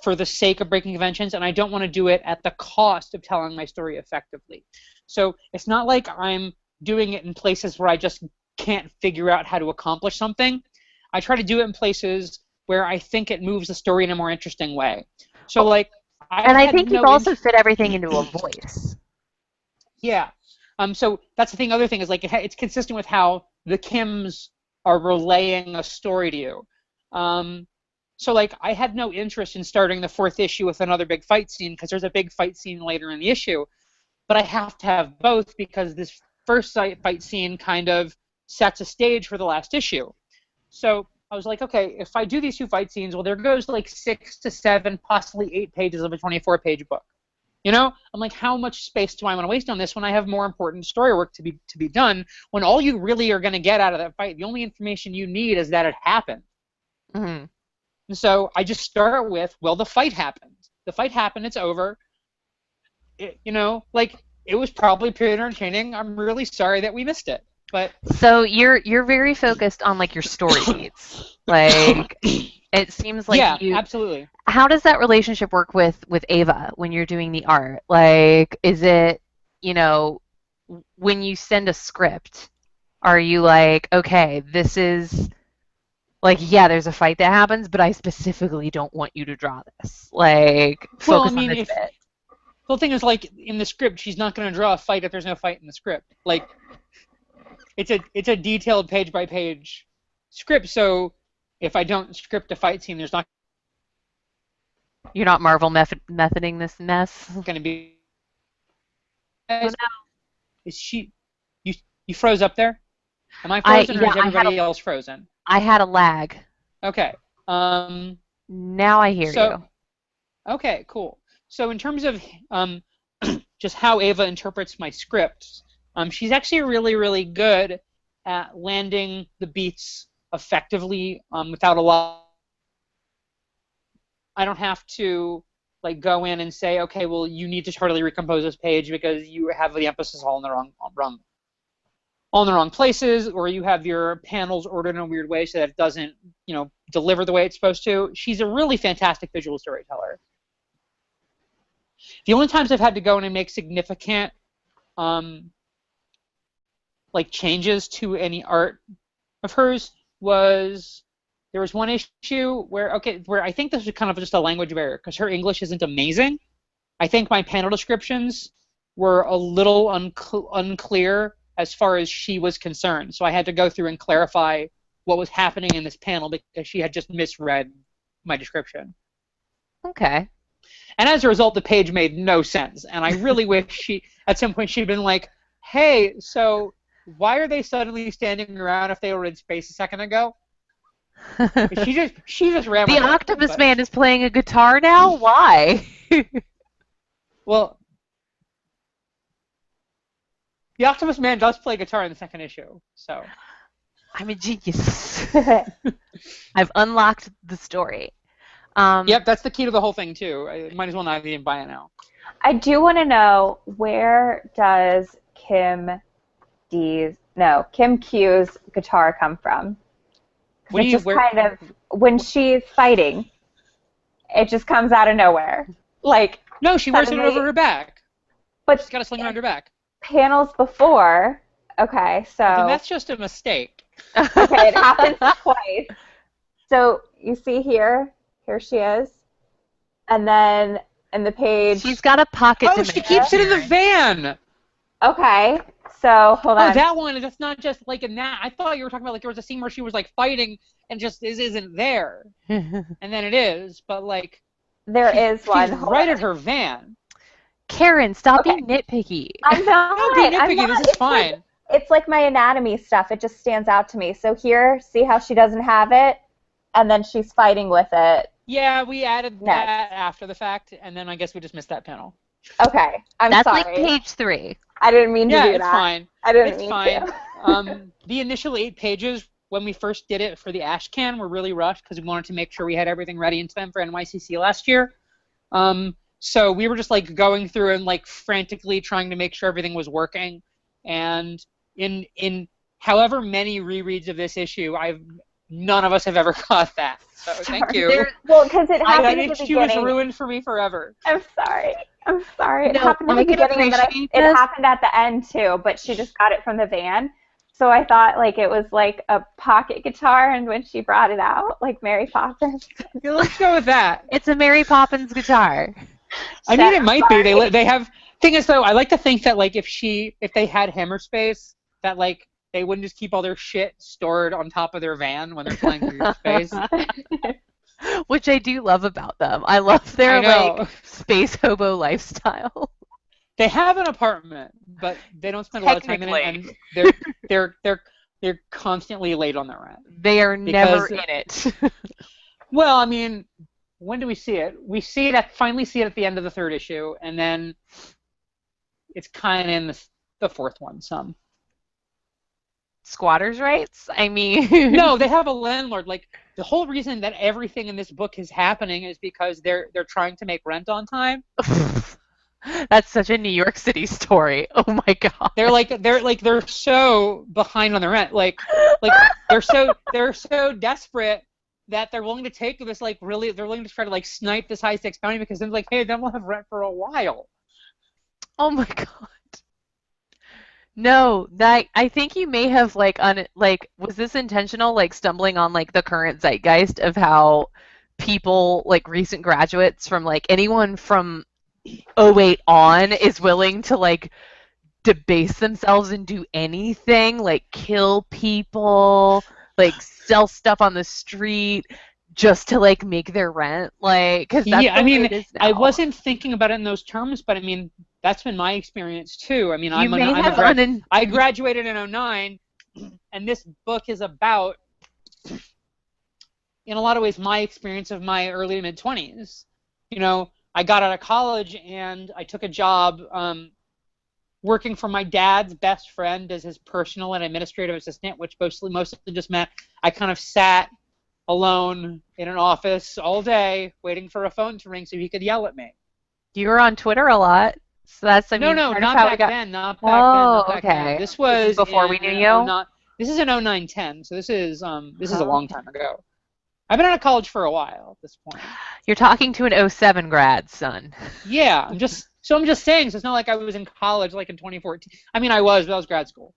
for the sake of breaking conventions, and I don't want to do it at the cost of telling my story effectively. So it's not like I'm doing it in places where I just can't figure out how to accomplish something. I try to do it in places where I think it moves the story in a more interesting way. So like I think you've also fit everything into a voice. Yeah. So that's the thing. Other thing is like it's consistent with how the Kims are relaying a story to you. So like I had no interest in starting the 4th issue with another big fight scene because there's a big fight scene later in the issue, but I have to have both because this first fight scene kind of sets a stage for the last issue. So I was like, okay, if I do these 2 fight scenes, well, there goes like 6 to 7, possibly 8 pages of a 24-page book. You know, I'm like, how much space do I want to waste on this when I have more important story work to be done? When all you really are going to get out of that fight, the only information you need is that it happened. Mm-hmm. And so I just start with, well, the fight happened. The fight happened. It's over. You know, like it was probably pretty entertaining. I'm really sorry that we missed it. But so you're very focused on like your story beats. Like it seems like yeah, you absolutely. How does that relationship work with Ava when you're doing the art? Like, is it, you know, when you send a script, Are you like, okay, this is like, yeah, there's a fight that happens, but I specifically don't want you to draw this. Like, Well, I focus on mean, this if bit. the thing is, like, in the script, she's not going to draw a fight if there's no fight in the script. Like, it's a detailed page by page script. So if I don't script a fight scene, there's not You're not Marvel methoding this mess. going to be. Oh no. Is she? You you froze up there? Am I I frozen or yeah, is everybody else frozen? I had a lag. Okay. Now I hear So you. okay, cool. So in terms of just how Ava interprets my scripts, she's actually really, really good at landing the beats effectively without a lot. I don't have to like go in and say, okay, well, you need to totally recompose this page because you have the emphasis all in the wrong places, or you have your panels ordered in a weird way so that it doesn't, deliver the way it's supposed to. She's a really fantastic visual storyteller. The only times I've had to go in and make significant like changes to any art of hers was there was one issue where I think this was kind of just a language barrier because her English isn't amazing. I think my panel descriptions were a little unclear as far as she was concerned. So I had to go through and clarify what was happening in this panel because she had just misread my description. Okay. And as a result, the page made no sense. And I really wish at some point she'd been like, hey, so why are they suddenly standing around if they were in space a second ago? She just ran The with it. Octopus Man is playing a guitar now? Why? Well, the Octopus Man does play guitar in the second issue, so. I'm a genius. I've unlocked the story. Yep, that's the key to the whole thing, too. I might as well not even buy it now. I do want to know, where does Kim Q's guitar come from? Kind of, when she's fighting, it just comes out of nowhere. Like, no, she wears it over her back. But she's got a sling around her back. Panels before, okay, so. Then that's just a mistake. Okay, it happens twice. So you see here she is, and then in the page. She's got a pocket. Oh, she keeps it in the van. Okay. So, hold on. Oh, that one, that's not just like a nat. I thought you were talking about like there was a scene where she was like fighting and just isn't there. And then it is, but like. There is one. She's right at her van. Karen, stop being nitpicky. I'm not. Don't be nitpicky, this is fine. It's like my anatomy stuff. It just stands out to me. So here, see how she doesn't have it? And then she's fighting with it. Yeah, we added that after the fact, and then I guess we just missed that panel. Okay, That's sorry. like page 3. I didn't mean to do that. Yeah, it's fine. I didn't mean to. The initial 8 pages, when we first did it for the Ash Can, were really rushed because we wanted to make sure we had everything ready in time for NYCC last year. So we were just like going through and like frantically trying to make sure everything was working. And in however many rereads of this issue, none of us have ever caught that. So thank you. Well, because it happened at the beginning. She was ruined for me forever. I'm sorry. It happened at the beginning, but it happened at the end too. But she just got it from the van. So I thought like it was like a pocket guitar, and when she brought it out, like Mary Poppins. Yeah, let's go with that. It's a Mary Poppins guitar. I mean, it might be. They have. Thing is, though, I like to think that like if they had hammer space, that like they wouldn't just keep all their shit stored on top of their van when they're flying through space. Which I do love about them. I love their like space hobo lifestyle. They have an apartment, but they don't spend a lot of time in it, and they're constantly late on their rent. They are never in it. Well, I mean, when do we see it? We finally see it at the end of the 3rd issue, and then it's kind of in the 4th one some. Squatters' rights? I mean... No, they have a landlord. Like, the whole reason that everything in this book is happening is because they're trying to make rent on time. That's such a New York City story. Oh my god. They're so behind on their rent. Like they're so desperate that they're willing to take this they're willing to try to like snipe this high stakes bounty because then like, hey, then we'll have rent for a while. Oh my god. No, that I think you may have like was this intentional like stumbling on like the current zeitgeist of how people like recent graduates from like anyone from '08 on is willing to like debase themselves and do anything, like kill people, like sell stuff on the street just to like make their rent, like because that's Yeah, I the way mean, it is I now. wasn't thinking about it in those terms, but I mean, that's been my experience too. I mean, You may I'm a have grad. I graduated in '09, and this book is about, in a lot of ways, my experience of my early to mid 20s. You know, I got out of college and I took a job working for my dad's best friend as his personal and administrative assistant, which mostly just meant I kind of sat alone in an office all day waiting for a phone to ring so he could yell at me. you were on Twitter a lot, so that's I No, mean no, part of not how I back got. then, not back then, Oh, not back then. okay. This This is was before we in knew you. 09. This is in 0910, so this is a Oh, long time ago. I've been out of college for a while at this point. you're talking to an '07 grad, son. Yeah, I'm just saying, so it's not like I was in college like in 2014. I mean, but I was grad school.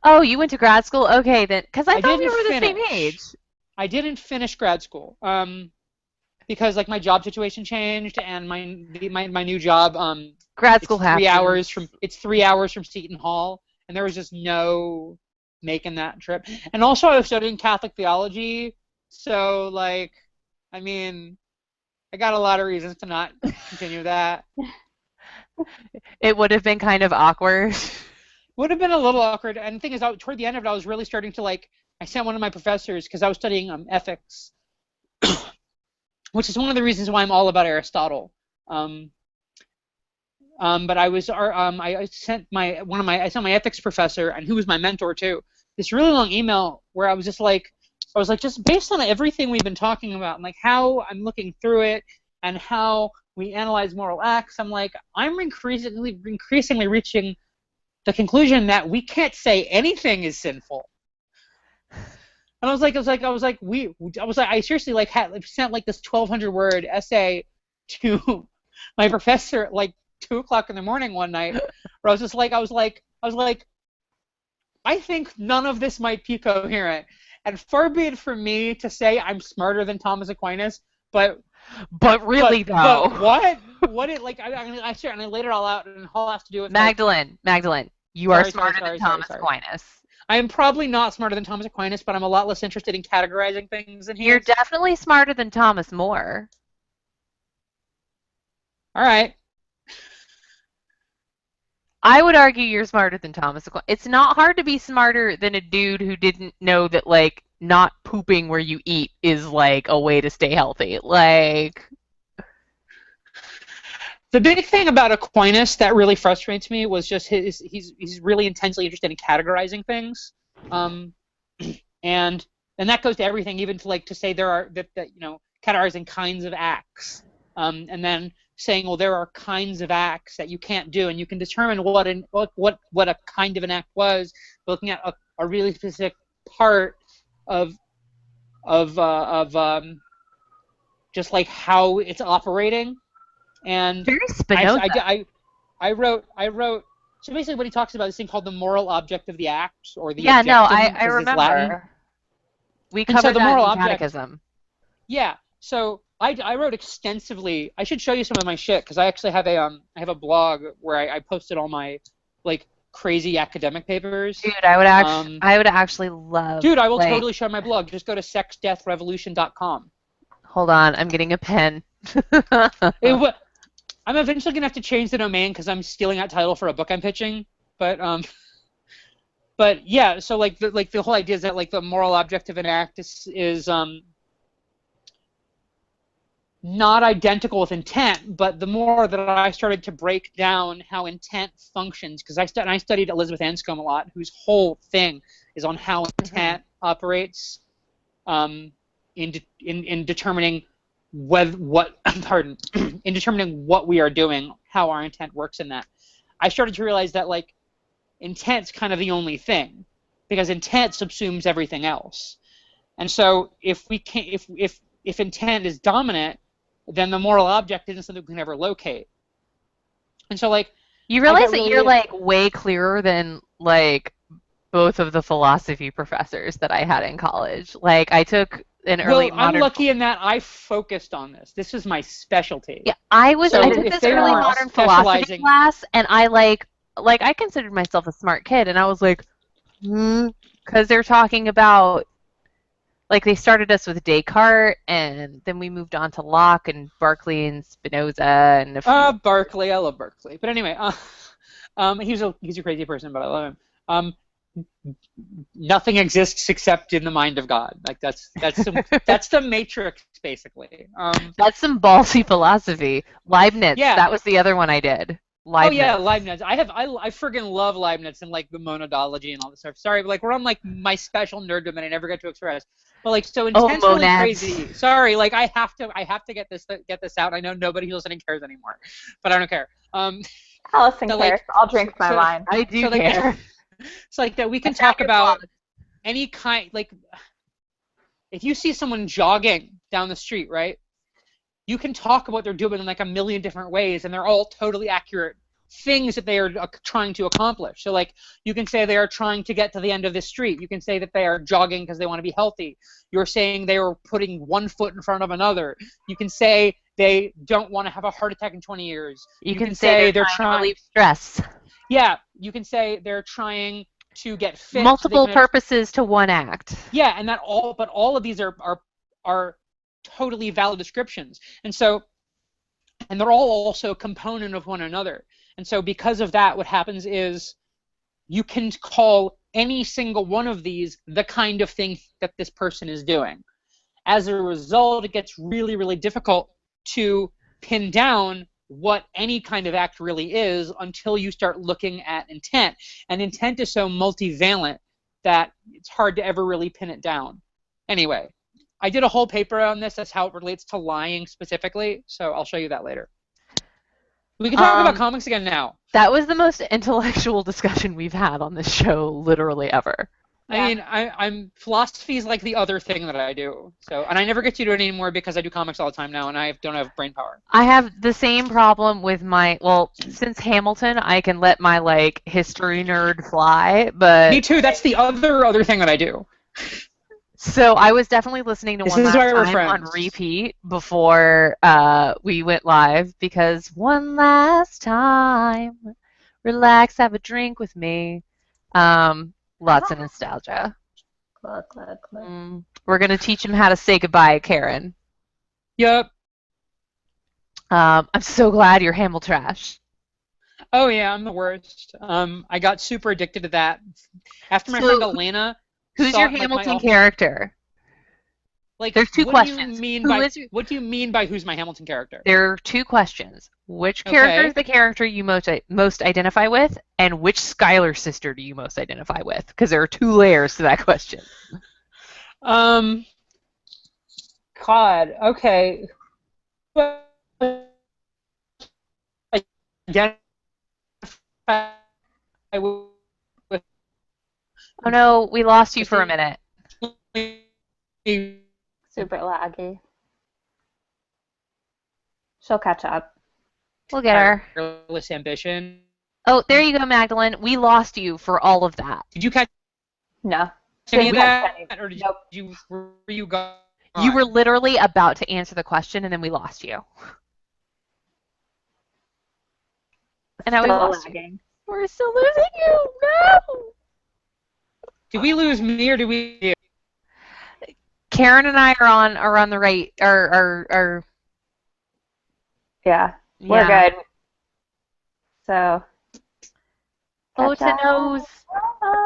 Oh, you went to grad school? Okay, then, because I I thought we didn't were the same age. finish. I didn't finish grad school. Because like my job situation changed and my new job Grad school happens. it's 3 hours from Seton Hall, and there was just no making that trip. And also I was studying Catholic theology, so like I mean I got a lot of reasons to not continue that. It would have been kind of awkward. Would have been a little awkward. And the thing is, toward the end of it, I was really starting to like. I sent one of my professors because I was studying ethics, which is one of the reasons why I'm all about Aristotle. Um, but I sent I sent my ethics professor, and who was my mentor too, this really long email where I was like, just based on everything we've been talking about, and like how I'm looking through it, and how we analyze moral acts, I'm like, I'm increasingly reaching the conclusion that we can't say anything is sinful. And I seriously like sent like this 1,200 word essay to my professor at like 2 o'clock in the morning one night, where I was like, I think none of this might be coherent. And far be it from me to say I'm smarter than Thomas Aquinas, but But really, but though, what it like I sure and I laid it all out, and it all has to do with like Magdalene, you are smarter than Thomas sorry. Aquinas. I am probably not smarter than Thomas Aquinas, but I'm a lot less interested in categorizing things than he You're is. definitely smarter than Thomas More. All right. I would argue you're smarter than Thomas Aquinas. It's not hard to be smarter than a dude who didn't know that like not pooping where you eat is like a way to stay healthy. Like, The big thing about Aquinas that really frustrates me was just he's really intensely interested in categorizing things, um, and that goes to everything, even to like to say there are that categorizing kinds of acts, and then saying, well, there are kinds of acts that you can't do, and you can determine what a kind of an act was by looking at a really specific part of of just like how it's operating. And very I, Spinoza. I wrote. So basically, what he talks about is this thing called the moral object of the act, or the Yeah, no, objectum, I because it's Latin. remember. We And so covered the that moral in object, Catechism. yeah. So I wrote extensively. I should show you some of my shit because I actually have I have a blog where I posted all my like crazy academic papers. Dude, Um, I would actually love Dude, I will like totally show my blog. Just go to sexdeathrevolution.com. hold on, I'm getting a pen. It, wa- I'm eventually gonna have to change the domain because I'm stealing that title for a book I'm pitching. But yeah, so like the whole idea is that like the moral object of an act is not identical with intent, but the more that I started to break down how intent functions, because I studied Elizabeth Anscombe a lot, whose whole thing is on how Mhm. intent operates, in determining what pardon in determining what we are doing, how our intent works in that. I started to realize that like intent's kind of the only thing, because intent subsumes everything else. And so if we can if intent is dominant, then the moral object isn't something we can ever locate. And so like You I realize got that you're really like way clearer than like both of the philosophy professors that I had in college. Like I took an early well. I'm modern. lucky in that I focused on this. This is my specialty. Yeah, I So took if this they early weren't modern philosophy specializing, class and I like I considered myself a smart kid and I was like, because they're talking about like they started us with Descartes and then we moved on to Locke and Berkeley and Spinoza and a few. Berkeley. I love Berkeley. But anyway, he's a crazy person, but I love him. Um, Nothing exists except in the mind of God. Like that's the Matrix basically. That's some ballsy philosophy. Leibniz, Yeah. that was the other one I did. Oh yeah, Leibniz. Leibniz. I friggin' love Leibniz and like the monadology and all this stuff. Sorry, but like we're on like my special nerddom and I never get to express. But like so Oh, intentionally monads. crazy. Sorry, like I have to get this out. I know nobody listening cares anymore, but I don't care. Allison So cares. like I'll drink my wine. I so do like care. it's like that we can It's not talk your about blog. any kind like if you see someone jogging down the street, right? You can talk about what they're doing in like a million different ways, and they're all totally accurate things that they are trying to accomplish. So like you can say they are trying to get to the end of this street. You can say that they are jogging because they want to be healthy. You're saying they are putting one foot in front of another. You can say they don't want to have a heart attack in 20 years. You You can can say they're say they're trying to trying, relieve stress. yeah, you can say they're trying to get fit so they Multiple can, purposes to one act. yeah, and that all, but all of these are totally valid descriptions. And they're all also a component of one another. And so because of that, what happens is you can call any single one of these the kind of thing that this person is doing. As a result, it gets really, really difficult to pin down what any kind of act really is until you start looking at intent. And intent is so multivalent that it's hard to ever really pin it down. Anyway, I did a whole paper on this. That's how it relates to lying specifically. So I'll show you that later. We can talk about Um, comics again now. that was the most intellectual discussion we've had on this show, literally ever. I Yeah. mean, I'm philosophy is like the other thing that I do. So, and I never get to do it anymore because I do comics all the time now, and I don't have brain power. I have the same problem with my, well, since Hamilton, I can let my like history nerd fly, Me but too. That's the other thing that I do. so I was definitely listening to This One is Last why we're Time on friends. repeat before we went live because one last time, relax, have a drink with me. Lots of nostalgia. Look, look, look. We're gonna teach him how to say goodbye, Karen. Yep. I'm so glad you're Hamil trash. Oh yeah, I'm the worst. I got super addicted to that after my friend So, Elena who's your saw like my Hamilton character? like. There's two What do you questions. mean Who by is your, what do you mean by who's my Hamilton character? there are two questions. Which character is Okay. the character you most identify with, and which Skylar sister do you most identify with? Because there are two layers to that question. Um. God. Okay. Identify with Oh no, we lost you for a minute. Super laggy. She'll catch up. We'll get her. tireless ambition. Oh, there you go, Magdalene. We lost you for all of that. Did you catch No. She any of didn't catch that, any. or did Nope. you were you gone? You were literally about to answer the question, and then we lost you. And now we Still lost you. lagging. We're still losing you. No. Did we lose me or did we? Karen and I are on the right are Yeah. We're yeah. good. So. Oh, catch to up. nose.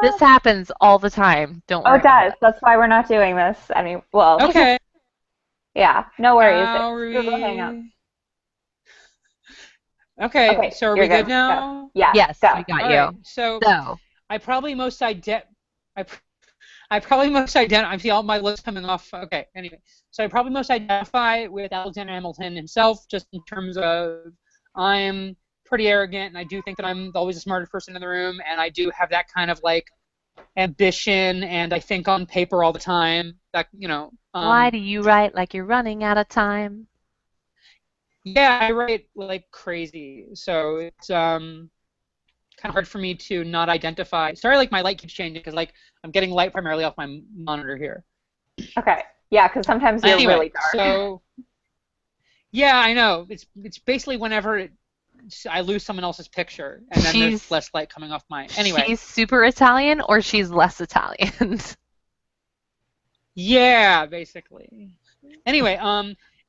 This happens all the time. Don't Oh, worry it does. about That's why we're not doing this. I mean, well, Okay. yeah. No worries. Now It's Google Hangouts. Okay, Okay, so are you're we good good. now? Go. Yeah. it. Yes, Go. we got All you. right. So So, I probably most I, I probably most identify. I see all my lists coming off. Okay. Anyway, so I probably most identify with Alexander Hamilton himself, just in terms of I'm pretty arrogant, and I do think that I'm always the smartest person in the room, and I do have that kind of like ambition, and I think on paper all the time. That why do you write like you're running out of time? Yeah, I write like crazy. So it's kind of hard for me to not identify. Sorry, like my light keeps changing because like I'm getting light primarily off my monitor here. Okay. Yeah, because sometimes you're Anyway, really dark. so yeah, I know. It's basically whenever I lose someone else's picture, and then there's She's less light coming off mine. Anyway, she's super Italian or she's less Italian. yeah, basically. Anyway,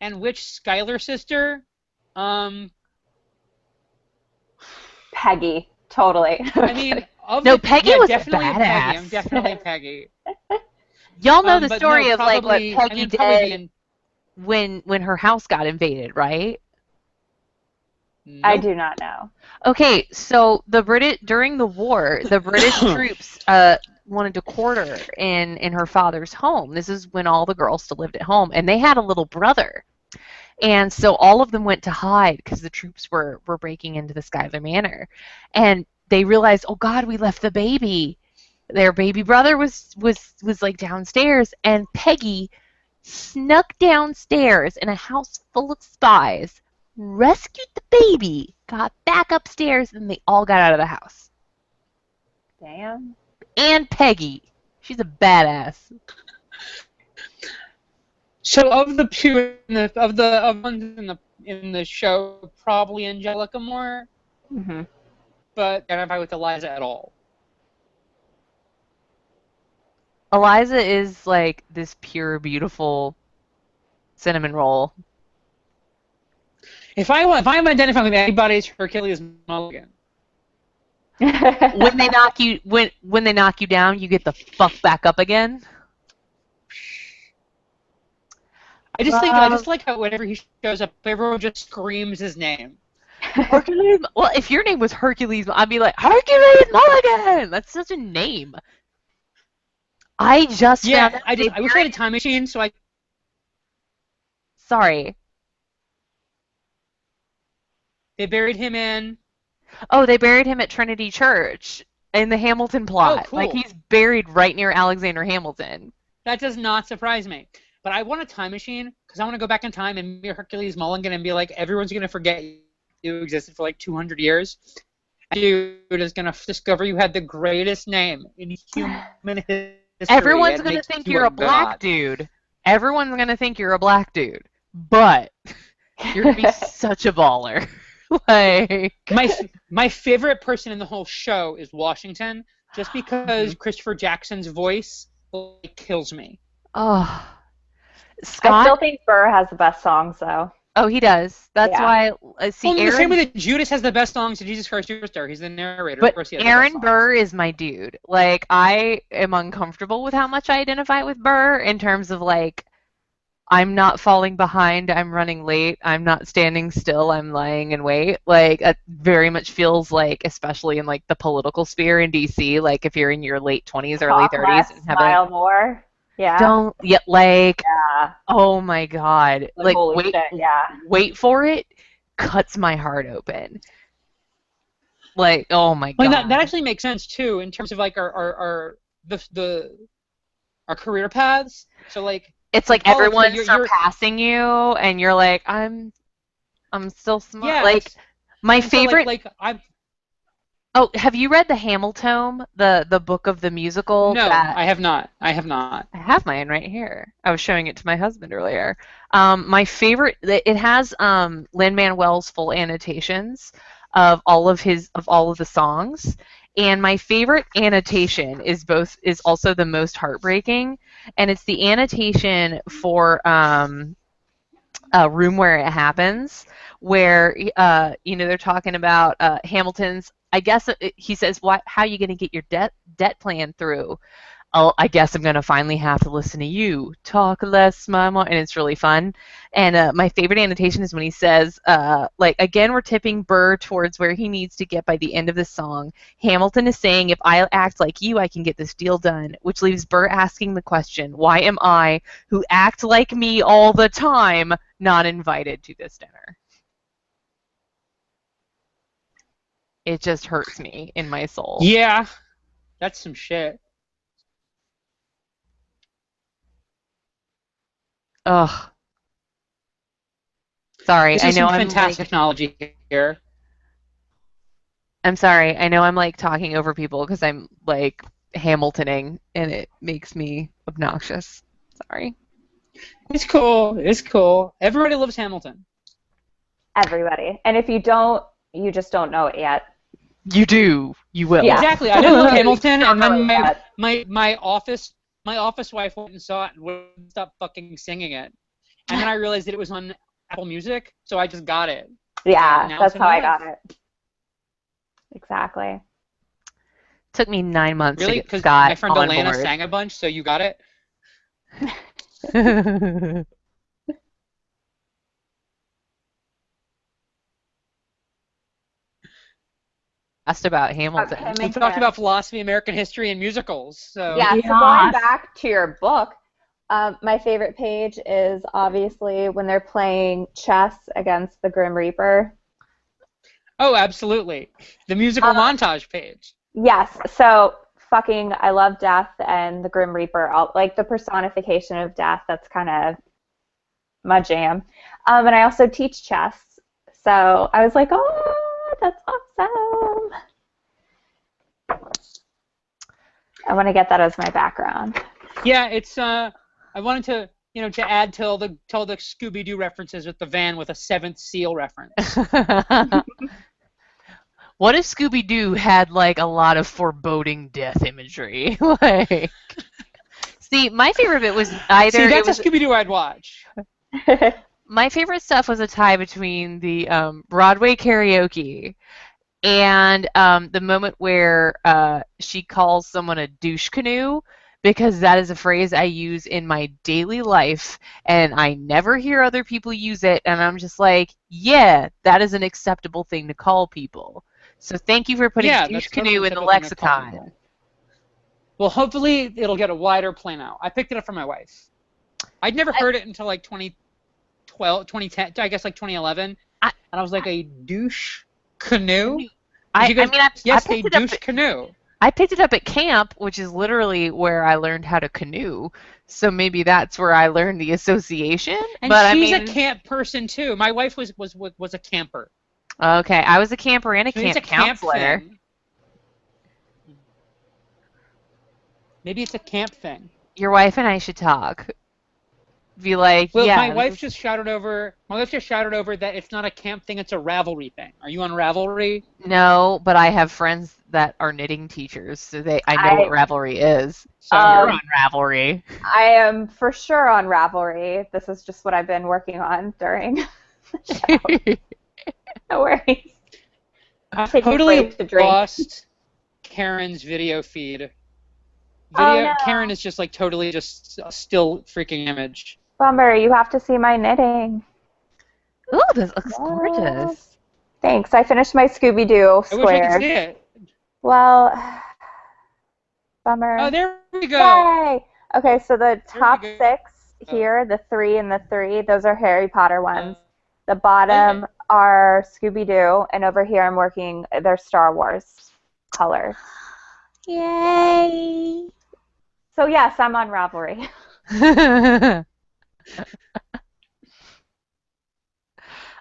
and which Skylar sister? Um, Peggy, totally. I mean, of No, the Peggy yeah, was a definitely Peggy. I'm badass. definitely Peggy. Y'all know the But no, story of like what probably. I Peggy mean, probably did being when her house got invaded, right? I nope. do not know. Okay, so the British during the war, the British troops wanted to quarter in her father's home. This is when all the girls still lived at home, and they had a little brother. And so all of them went to hide because the troops were breaking into the Schuyler Manor, and they realized, oh God, we left the baby. Their baby brother was like downstairs, and Peggy snuck downstairs in a house full of spies, rescued the baby, got back upstairs, and they all got out of the house. Damn. And Peggy, she's a badass. So of the two of ones in the show, probably Angelica more, Hmm. but I don't identify with Eliza at all. Eliza is like this pure, beautiful cinnamon roll. If I'm identifying with anybody, it's Hercules Mulligan. When they knock you when they knock you down, you get the fuck back up again. I Love just like how whenever he shows up, everyone just screams his name. Hercules. Well, if your name was Hercules, I'd be like Hercules Mulligan. That's such a name. I just found Yeah, out I wish I had a time machine so I Sorry. they buried him in. Oh, they buried him at Trinity Church in the Hamilton Oh, plot. Like cool. he's buried right near Alexander Hamilton. That does not surprise me. But I want a time machine because I want to go back in time and be Hercules Mulligan and be like, everyone's gonna forget you existed for like 200 years. And dude is gonna discover you had the greatest name in human history. Everyone's and gonna make think you you're a a black god. dude. Everyone's gonna think you're a black dude. But you're gonna be such a baller. Like My favorite person in the whole show is Washington, just because Mhm. Christopher Jackson's voice like, kills me. Oh, I Scott. still think Burr has the best songs, though. Oh, he does. That's Yeah. why. See, Well, in the same way Aaron. that Judas has the best songs to Jesus Christ Superstar, he's the narrator. Of But course, he has the best Aaron songs. Burr is my dude. Like, I am uncomfortable with how much I identify with Burr in terms of like, I'm not falling behind, I'm running late, I'm not standing still, I'm lying in wait. Like, it very much feels like, especially in like the political sphere in DC, like if you're in your late 20s, early Talk 30s, less, and haven't, smile more. Yeah. don't yet, like, Yeah. oh my God, Like, like, holy shit, yeah. wait for it, cuts my heart open. Like, oh my Well, God. that actually makes sense too in terms of like our career paths. So like It's in like college, like everyone's surpassing you, and you're like, I'm still smart. yeah, Like my and so favorite. like I'm Oh, have you read the Hamilton, the book of the musical? no, That I have not. I have not. I have mine right here. I was showing it to my husband earlier. My favorite. It has Lin-Manuel's full annotations of all of the songs. And my favorite annotation is also the most heartbreaking, and it's the annotation for Room Where It Happens, where they're talking about Hamilton's. I guess he says, "What? How are you going to get your debt plan through?" Oh, I guess I'm gonna finally have to listen to you talk less, mama, and it's really fun. And my favorite annotation is when he says, like, again, we're tipping Burr towards where he needs to get by the end of the song. Hamilton is saying, if I act like you, I can get this deal done, which leaves Burr asking the question, why am I, who act like me all the time, not invited to this dinner? It just hurts me in my soul. Yeah, that's some shit. Ugh. Sorry, This I is know some I'm fantastic like technology here. I'm sorry. I know I'm like talking over people because I'm like Hamiltoning and it makes me obnoxious. Sorry. It's cool. It's cool. Everybody loves Hamilton. Everybody. And if you don't, you just don't know it yet. You do. You will. Yeah. Exactly. I didn't love Hamilton, Don't and know then it yet. my office wife went and saw it and wouldn't stop fucking singing it. And then I realized that it was on Apple Music, so I just got it. And Yeah, now it's that's in how my I life. got it. Exactly. Took me 9 months to Really? get Because my Scott friend on Alana board. sang a bunch, so you got it? Asked about Of Hamilton. Kim We and talked Kim. about philosophy, American history, and musicals. So Yeah, so going Yes. back to your book, my favorite page is obviously when they're playing chess against the Grim Reaper. oh, absolutely. The musical Um, montage page. yes, so fucking I love death and the Grim Reaper, like the personification of death, that's kind of my jam. And I also teach chess, so I was like, oh, that's awesome. I want to get that as my background. Yeah, it's I wanted to to add till the Scooby-Doo references with the van with a seventh seal reference. What if Scooby-Doo had like a lot of foreboding death imagery? Like, see, my favorite bit was See, either it that's a was Scooby-Doo I'd watch. my favorite stuff was a tie between the Broadway karaoke and the moment where she calls someone a douche canoe, because that is a phrase I use in my daily life and I never hear other people use it, and I'm just like, yeah, that is an acceptable thing to call people. So thank you for putting Yeah, douche that's totally an canoe in the acceptable thing to call lexicon. people. Well, hopefully it'll get a wider play now. I picked it up for my wife. I'd never I, heard it until like 2012, 2010, I guess like 2011, and I, I was like, a douche canoe? canoe. And she I goes, mean, I yes, a picked it up. douche canoe. I picked it up at camp, which is literally where I learned how to canoe. So maybe that's where I learned the association. And But I she's a mean, camp person too. My wife was a camper. okay, I was a camper and a So maybe it's a camp camp counselor. thing. Maybe it's a camp thing. Your wife and I should talk. Be like, Well, my yeah, this wife is just shouted over. My wife just shouted over that it's not a camp thing; it's a Ravelry thing. Are you on Ravelry? no, but I have friends that are knitting teachers, so I know what I Ravelry is. So you're um on Ravelry. I am for sure on Ravelry. This is just what I've been working on during the show. No worries. I Taking a totally break to drink. lost Karen's video feed. Oh no. Karen is just like totally just a still freaking image. Bummer, you have to see my knitting. Ooh, this looks Yes. gorgeous. Thanks. I finished my Scooby-Doo I wish I could squares. see it. Well, Oh, bummer. there we go. Yay! Okay, so the There we top go. 6 here, the 3 and the 3, those are Harry Potter ones. The Okay. bottom are Scooby-Doo, and over here I'm working, they're Star Wars colors. Yay! So yes, I'm on Ravelry.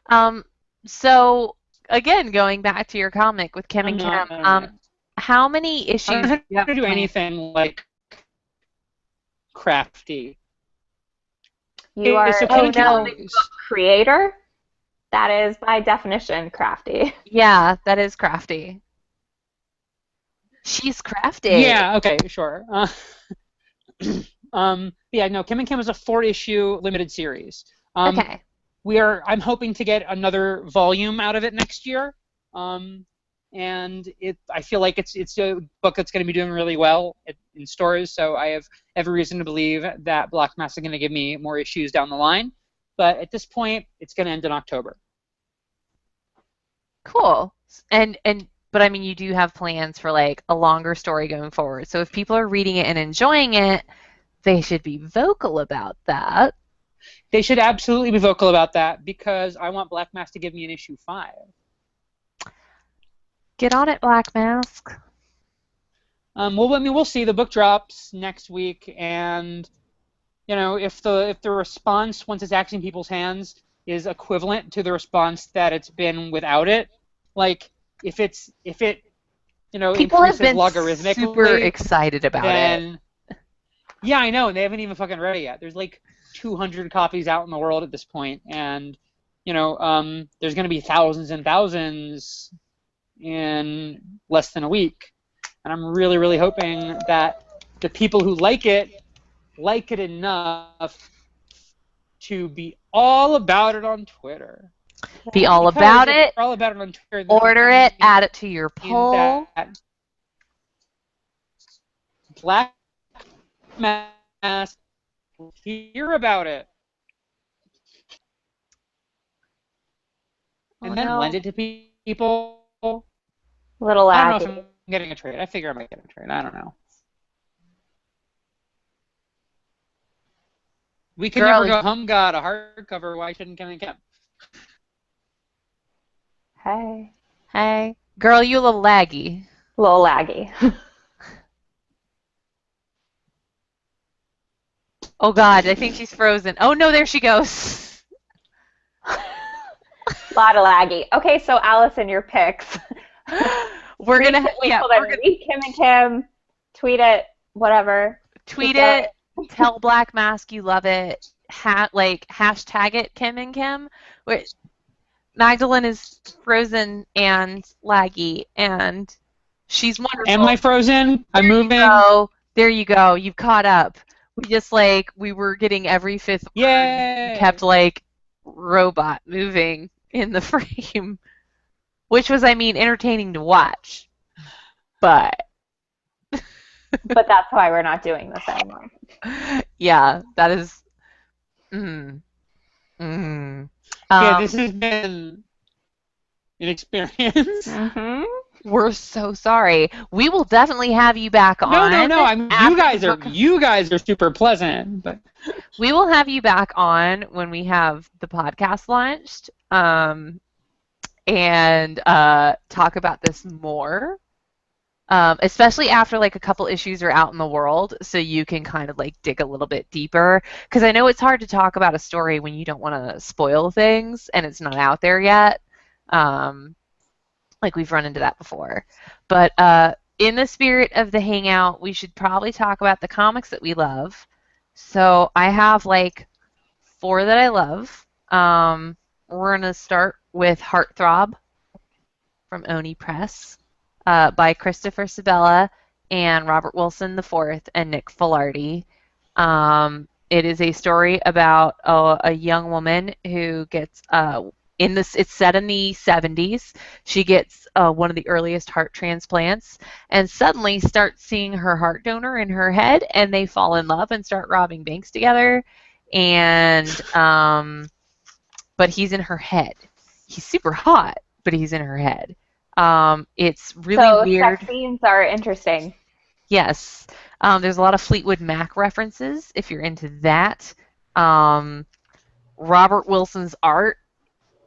um, so again, going back to your comic with Kim I'm and not. Kim, how many I don't issues know do you how have to do planned? anything like crafty. You are So Oh Kim and no. a creator. That is by definition crafty. Yeah, that is crafty. She's crafty. Yeah. Okay. Sure. Yeah. No. Kim and Kim is a 4-issue limited series. Okay. I'm hoping to get another volume out of it next year. And I feel like it's a book that's going to be doing really well in stores. So I have every reason to believe that Black Mass is going to give me more issues down the line. But at this point, it's going to end in October. Cool. But I mean, you do have plans for like a longer story going forward. So if people are reading it and enjoying it, they should be vocal about that. They should absolutely be vocal about that because I want Black Mass to give me an issue 5. Get on it, Black Mask. Well, I mean, we'll see. The book drops next week, and if the response once it's actually in people's hands is equivalent to the response that it's been without it, like if it People have increases been super logarithmically, excited about it. then yeah, I know, and they haven't even fucking read it yet. There's like 200 copies out in the world at this point, and there's going to be thousands and thousands in less than a week. And I'm really, really hoping that the people who like it enough to be all about it on Twitter. Be all Because about if it. they're all about it on Twitter, Order then it. Add it to your poll. that Black Mass will hear about it. And then lend it to people. Little I don't know if laggy. I'm getting a trade. I figure I might get a trade. I don't know. We can never go home got a hardcover. Why shouldn't Kim and Kim? Hey. Girl, you a little laggy. Little laggy. Oh God, I think she's frozen. Oh no, there she goes. Lot of laggy. Okay, so Allison, your picks. We're gonna read Kim and Kim, tweet it, whatever. Tweet it. Tell Black Mask you love it. Hashtag it Kim and Kim. Magdalene is frozen and laggy, and she's wonderful. Am I frozen? I'm moving. Oh, there you go. You've caught up. We just we were getting every fifth word. Yay! Kept robot moving in the frame, which was, entertaining to watch. But that's why we're not doing this anymore. Yeah, that is. Yeah, this has been an experience. Mm-hmm. We're so sorry. We will definitely have you back on. No. You guys are super pleasant, but we will have you back on when we have the podcast launched, and talk about this more. Especially after a couple issues are out in the world, so you can kind of dig a little bit deeper. Because I know it's hard to talk about a story when you don't want to spoil things and it's not out there yet. We've run into that before. But in the spirit of the Hangout, we should probably talk about the comics that we love. So I have 4 that I love. We're gonna start with Heartthrob from Oni Press. By Christopher Sabella and Robert Wilson IV and Nick Filardi. It is a story about a young woman who gets it's set in the 70s. She gets one of the earliest heart transplants and suddenly starts seeing her heart donor in her head, and they fall in love and start robbing banks together. And but he's in her head. He's super hot, but he's in her head. It's really weird. Sex scenes are interesting. Yes. There's a lot of Fleetwood Mac references if you're into that. Robert Wilson's art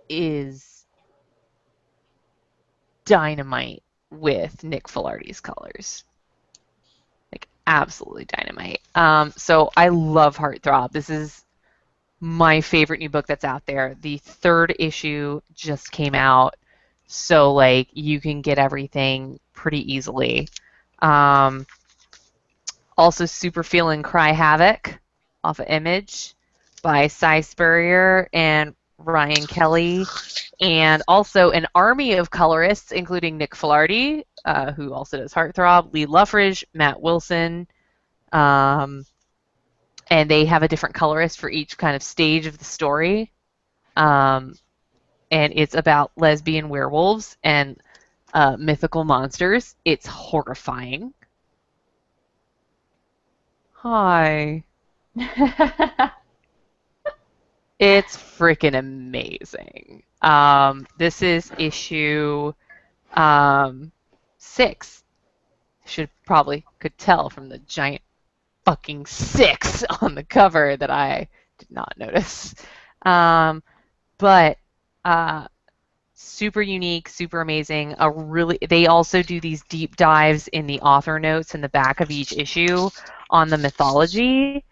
is dynamite with Nick Filardi's colors. Absolutely dynamite. So I love Heartthrob. This is my favorite new book that's out there. The 3rd issue just came out. So, you can get everything pretty easily. Also, Super Feelin' Cry Havoc off of Image by Cy Spurrier and Ryan Kelly. And also an army of colorists, including Nick Filardi, who also does Heartthrob, Lee Luffridge, Matt Wilson. And they have a different colorist for each kind of stage of the story. And it's about lesbian werewolves and mythical monsters. It's horrifying. Hi. It's freaking amazing. This is issue 6. Could tell from the giant fucking 6 on the cover that I did not notice. But super unique, super amazing. They also do these deep dives in the author notes in the back of each issue on the mythology,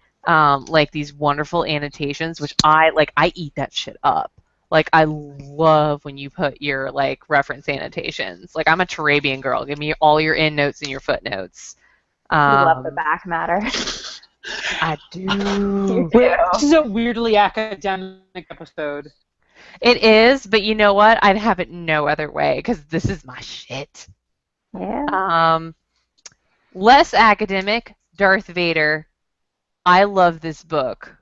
these wonderful annotations, which I eat that shit up. Like, I love when you put your, like, reference annotations. Like, I'm a Turabian girl. Give me all your endnotes and your footnotes. You love the Um, back matter. I You do. This do. is a weirdly academic episode. It is, but you know what? I'd have it no other way because this is my shit. Yeah. Um, Less academic, Darth Vader. I love this book.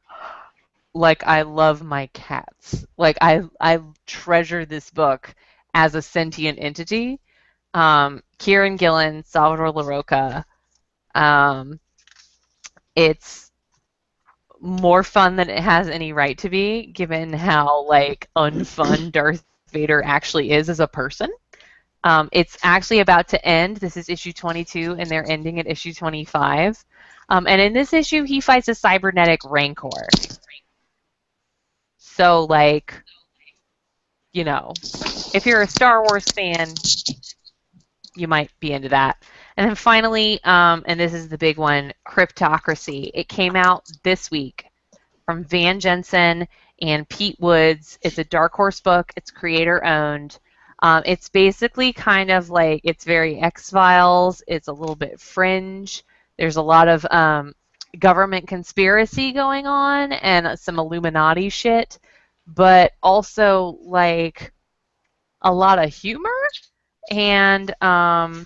Like I love my cats. Like I treasure this book as a sentient entity. Kieran Gillen, Salvador LaRocca. Um, it's more fun than it has any right to be, given how like unfun Darth Vader actually is as a person. It's actually about to end. This is issue 22, and they're ending at issue 25. And in this issue, he fights a cybernetic rancor. So, like, you know, if you're a Star Wars fan, you might be into that. And then finally, and this is the big one, Cryptocracy. It came out this week from Van Jensen and Pete Woods. It's a Dark Horse book. It's creator owned. It's basically kind of like it's very X-Files. It's a little bit fringe. There's a lot of government conspiracy going on and some Illuminati shit, but also like a lot of humor. And I'll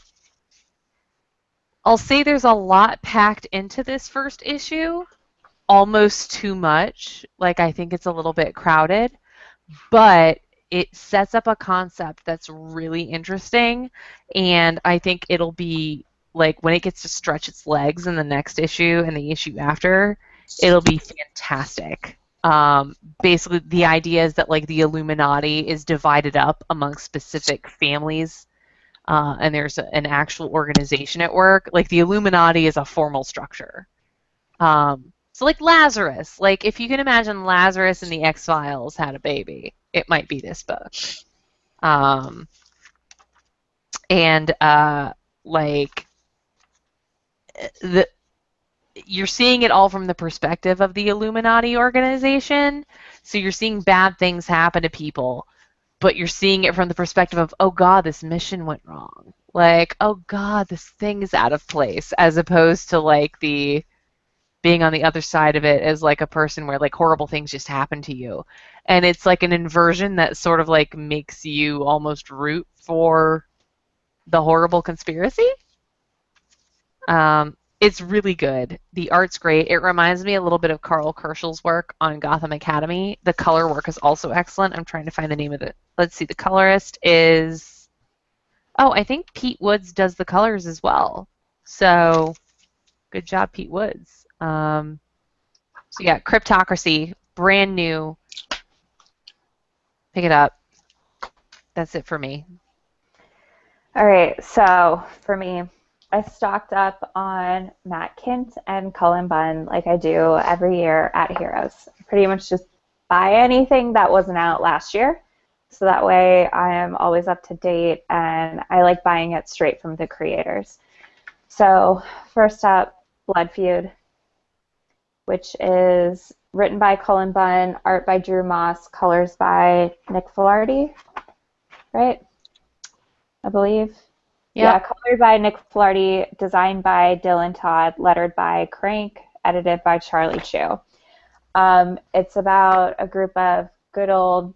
say there's a lot packed into this first issue, almost too much. Like, I think it's a little bit crowded, but it sets up a concept that's really interesting. And I think it'll be like when it gets to stretch its legs in the next issue and the issue after, it'll be fantastic. Basically, the idea is that like the Illuminati is divided up among specific families, and there's an actual organization at work. Like the Illuminati is a formal structure. So like Lazarus, like if you can imagine Lazarus and the X-Files had a baby, it might be this book. Um, and like the you're seeing it all from the perspective of the Illuminati organization. So you're seeing bad things happen to people, but you're seeing it from the perspective of, oh God, this mission went wrong. Like, oh God, this thing is out of place, as opposed to like the being on the other side of it as like a person where like horrible things just happen to you. And it's like an inversion that sort of like makes you almost root for the horrible conspiracy. It's really good. The art's great. It reminds me a little bit of Carl Kerschel's work on Gotham Academy. The color work is also excellent. I'm trying to find the name of it. Let's see. The colorist is... Oh, I think Pete Woods does the colors as well. So, good job, Pete Woods. So yeah, Cryptocracy, brand new. Pick it up. That's it for me. All right, so for me, I stocked up on Matt Kint and Cullen Bunn like I do every year at Heroes. Pretty much just buy anything that wasn't out last year, so that way I am always up to date, and I like buying it straight from the creators. So first up, Blood Feud, which is written by Cullen Bunn, art by Drew Moss, colors by Nick Filardi, right? I believe. Yep. Yeah, colored by Nick Filardi, designed by Dylan Todd, lettered by Crank, edited by Charlie Chu. It's about a group of good old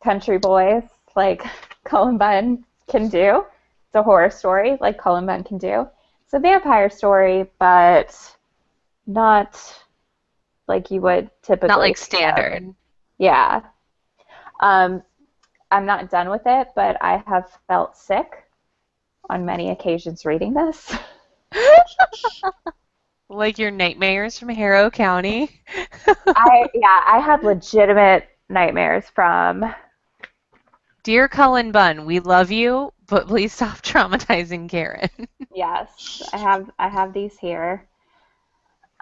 country boys like Cullen Bunn can do. It's a horror story like Cullen Bunn can do. It's a vampire story, but not like you would typically. Not like standard. Yeah. I'm not done with it, but I have felt sick on many occasions reading this. Like your nightmares from Harrow County. I had legitimate nightmares from... Dear Cullen Bunn, we love you, but please stop traumatizing Karen. Yes, I have these here.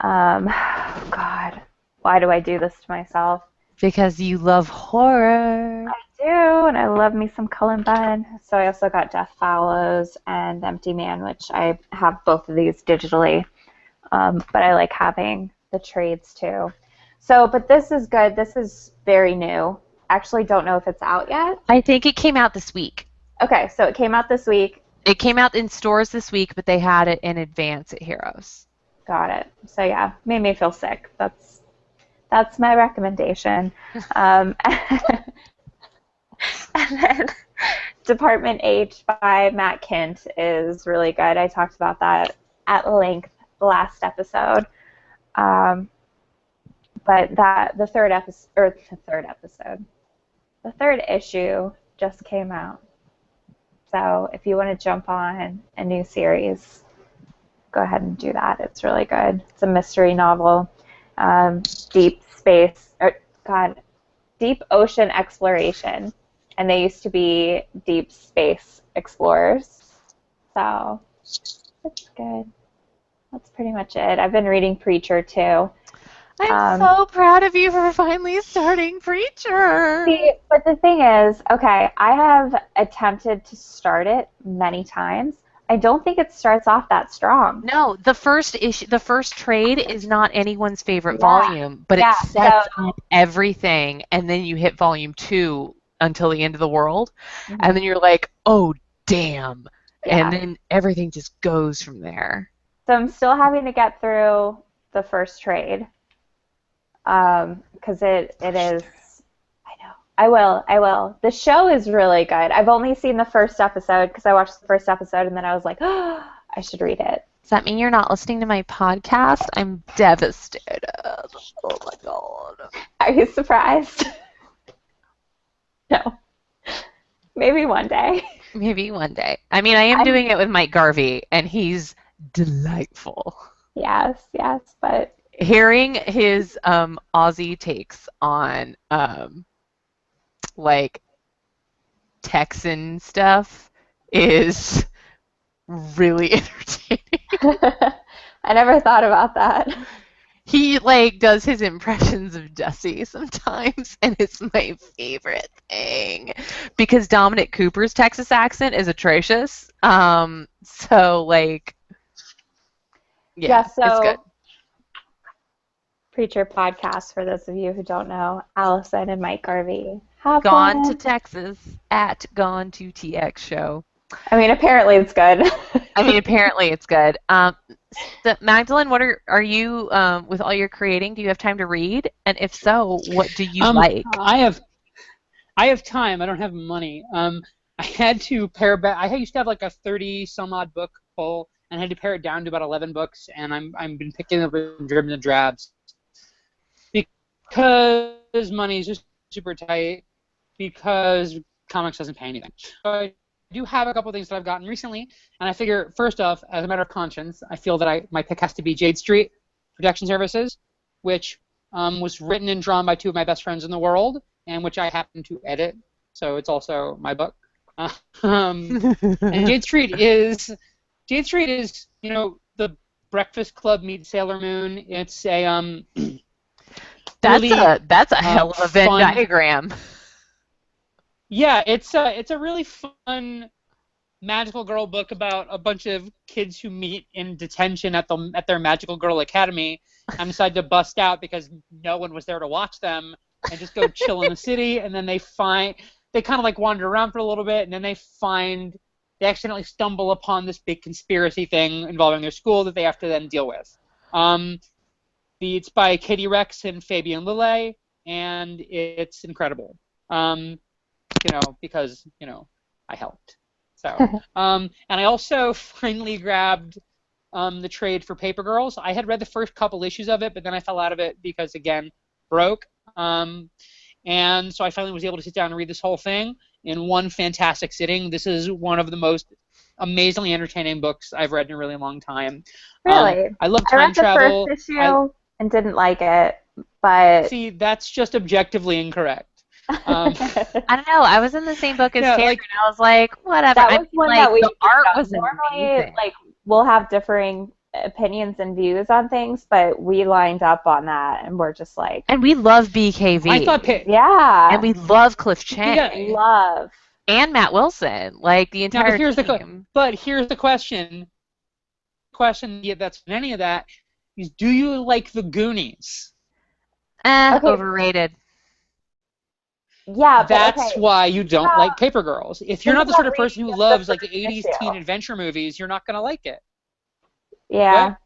God, why do I do this to myself? Because you love horror. I do, and I love me some Cullen Bunn. So I also got Death Follows and Empty Man, which I have both of these digitally. But I like having the trades too. So, but this is good. This is very new. actually don't know if it's out yet. I think it came out this week. Okay, so it came out this week. It came out in stores this week, but they had it in advance at Heroes. Got it. So yeah, made me feel sick. That's my recommendation. And then Department H by Matt Kint is really good. I talked about that at length last episode. But the third issue just came out. So if you want to jump on a new series, go ahead and do that. It's really good. It's a mystery novel, deep ocean exploration, and they used to be deep space explorers. So it's good. That's pretty much it. I've been reading Preacher too. I'm so proud of you for finally starting Preacher. See, but the thing is, okay, I have attempted to start it many times. I don't think it starts off that strong. No, the first trade is not anyone's favorite volume, but it sets up everything, and then you hit volume 2 until the end of the world, and then you're like, oh, damn. Yeah. And then everything just goes from there. So I'm still having to get through the first trade. Because it is, I will. The show is really good. I've only seen the first episode because I watched the first episode and then I was like, oh, I should read it. Does that mean you're not listening to my podcast? I'm devastated. Oh my God. Are you surprised? No. Maybe one day. Maybe one day. I mean, I am doing it with Mike Garvey and he's delightful. Yes, but hearing his Aussie takes on like Texan stuff is really entertaining. I never thought about that. He like does his impressions of Jesse sometimes, and it's my favorite thing because Dominic Cooper's Texas accent is atrocious. So like, so it's good. Preacher podcast, for those of you who don't know, Allison and Mike Garvey have Gone to Texas at Gone to TX show. I mean, apparently it's good. Magdalene, what are you with all your creating? Do you have time to read? And if so, what do you like? I have time. I don't have money. I had to pare back. I used to have like a 30 some odd book full, and I had to pare it down to about 11 books. And I've been picking up in dribs and drabs because money is just super tight. Because comics doesn't pay anything. So I do have a couple of things that I've gotten recently, and I figure, first off, as a matter of conscience, I feel that my pick has to be Jade Street Protection Services, which was written and drawn by two of my best friends in the world, and which I happen to edit, so it's also my book. And Jade Street is, the Breakfast Club meets Sailor Moon. It's a that's a hell of a Venn diagram. Yeah, it's a really fun magical girl book about a bunch of kids who meet in detention at their magical girl academy and decide to bust out because no one was there to watch them and just go chill in the city, and then they kind of like wander around for a little bit, and then they accidentally stumble upon this big conspiracy thing involving their school that they have to then deal with. It's by Katie Rex and Fabian Lillet, and it's incredible. Because I helped. So, and I also finally grabbed the trade for Paper Girls. I had read the first couple issues of it, but then I fell out of it because, again, broke. And so I finally was able to sit down and read this whole thing in one fantastic sitting. This is one of the most amazingly entertaining books I've read in a really long time. Really? I love time travel. I read the first issue and didn't like it, but... See, that's just objectively incorrect. I don't know. I was in the same book as Karen, and I was like, whatever. That was one that the art was normally amazing. like we'll have differing opinions and views on things, but we lined up on that, and we're just like. And we love BKV. I thought, yeah. And we love Cliff Chang. Yeah. Love. And Matt Wilson, like the entire team. But here's the question. That's any of that is: do you like the Goonies? Okay. Overrated. Yeah, but That's okay. why you don't Well, like Paper Girls. If you're think not the sort about of person reading who just the loves like first 80s teen issue. adventure movies, you're not gonna like it. Yeah. What?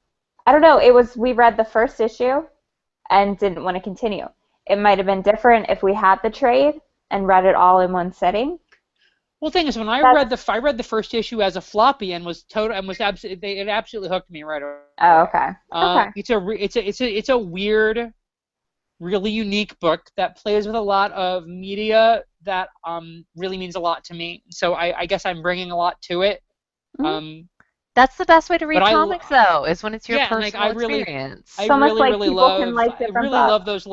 I don't know. We read the first issue and didn't want to continue. It might have been different if we had the trade and read it all in one sitting. Well, the thing is, when That's I read the first issue as a floppy and was total and was absolutely it absolutely hooked me right oh, away. okay. Okay. It's a weird, really unique book that plays with a lot of media that really means a lot to me. So I guess I'm bringing a lot to it. Mhm. Um, That's the best way to but read comics, though, is when it's your yeah, and like personal experience. So much like people can like I different really books. love those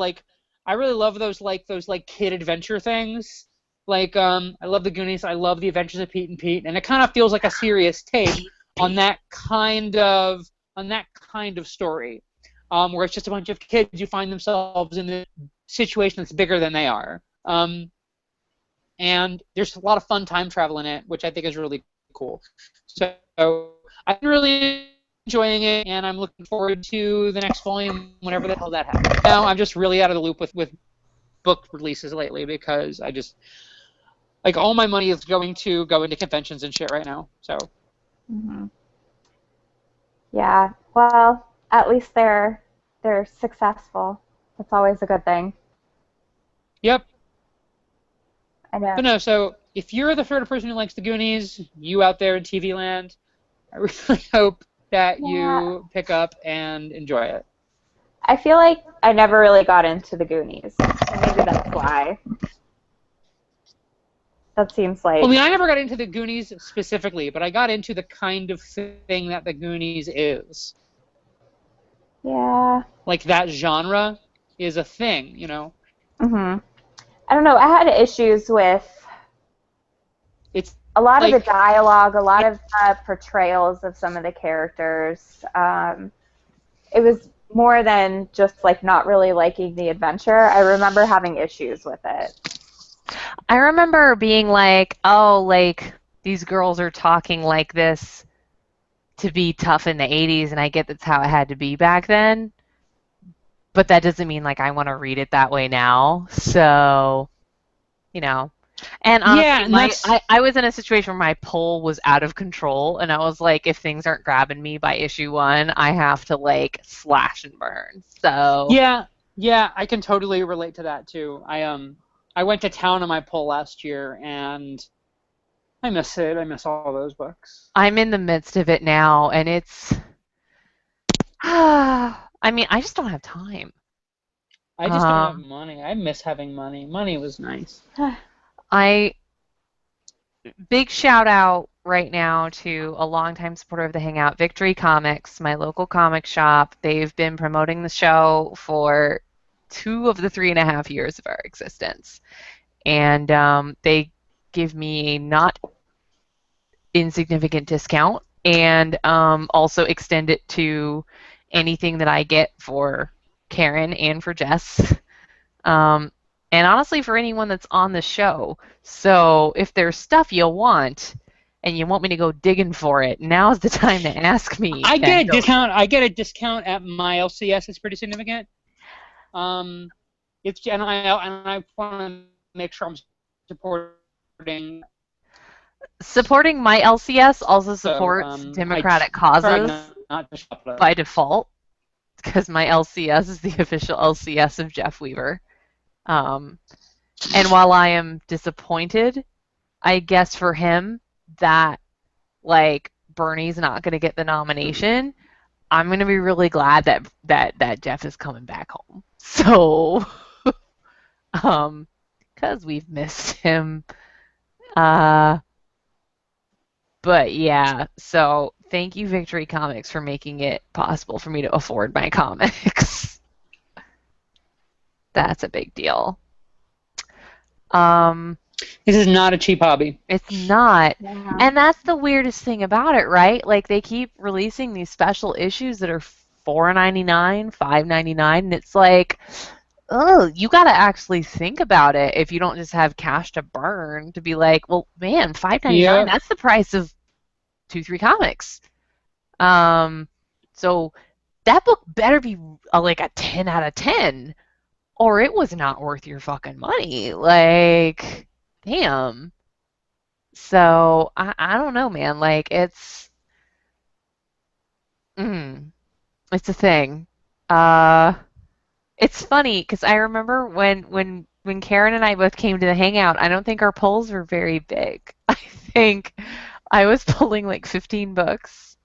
like kid adventure things. Like I love the Goonies, I love the Adventures of Pete and Pete, and it kind of feels like a serious take on that kind of story, where it's just a bunch of kids who find themselves in a situation that's bigger than they are. And there's a lot of fun time travel in it, which I think is really cool. So I'm really enjoying it, and I'm looking forward to the next volume whenever the hell that happens. Now I'm just really out of the loop with book releases lately because I just like all my money is going to go into conventions and shit right now. So Hmm. Yeah. Well, at least they're successful. That's always a good thing. yep. I know. But no, so if you're the sort of person who likes the Goonies, you out there in TV land, I really hope that Yeah. you pick up and enjoy it. I feel like I never really got into the Goonies. So maybe that's why. That seems Well, I like, mean, I never got into the Goonies specifically, but I got into the kind of thing that the Goonies is. yeah. Like that genre is a thing, you know. Mhm. I don't know. I had issues with It's a lot of the like dialogue, a lot of portrayals of some of the characters. It was more than just like not really liking the adventure. I remember having issues with it. I remember being like, oh, like these girls are talking like this to be tough in the 80s, and I get that's how it had to be back then. But that doesn't mean like I want to read it that way now. So, you know. And yeah, honestly, and that's I was in a situation where my pull was out of control, and I was like, if things aren't grabbing me by issue one, I have to like slash and burn. So, yeah, yeah, I can totally relate to that too. I went to town on my poll last year and I miss it. I miss all those books. I'm in the midst of it now, and it's I mean, I just don't have time. I just don't have Um, money. I miss having money. Money was nice. I big shout out right now to a longtime supporter of the Hangout, Victory Comics, my local comic shop. They've been promoting the show for 2 of the 3.5 years of our existence, and they give me a not insignificant discount, and also extend it to anything that I get for Karen and for Jess. Um, and honestly, for anyone that's on the show. So if there's stuff you want and you want me to go digging for it, now's the time to ask me I and get a don't. discount. I get a discount at my LCS. It's pretty significant. Um, it's and I want to make sure I'm supporting. Supporting my LCS also So supports I Democratic tried causes not to shop it. by default because my LCS is the official LCS of Jeff Weaver. Um, and while I am disappointed, I guess for him that like Bernie's not going to get the nomination, I'm going to be really glad that Jeff is coming back home. So, um, because we've missed him. Uh, but yeah, so thank you, Victory Comics, for making it possible for me to afford my comics. That's a big deal. Um, This is not a cheap hobby. it's not. Yeah. And that's the weirdest thing about it, right? Like they keep releasing these special issues that are $4.99, $5.99, and it's like, oh, you got to actually think about it if you don't just have cash to burn to be like, well, man, $5.99, Yep. that's the price of 2, 3 comics. Um, so that book better be like a 10 out of 10 or it was not worth your fucking money. Like, damn. So I don't know, man. Like mm, it's a thing. Uh, it's funny because I remember when Karen and I both came to the Hangout. I don't think our polls were very big. I think I was pulling like 15 books.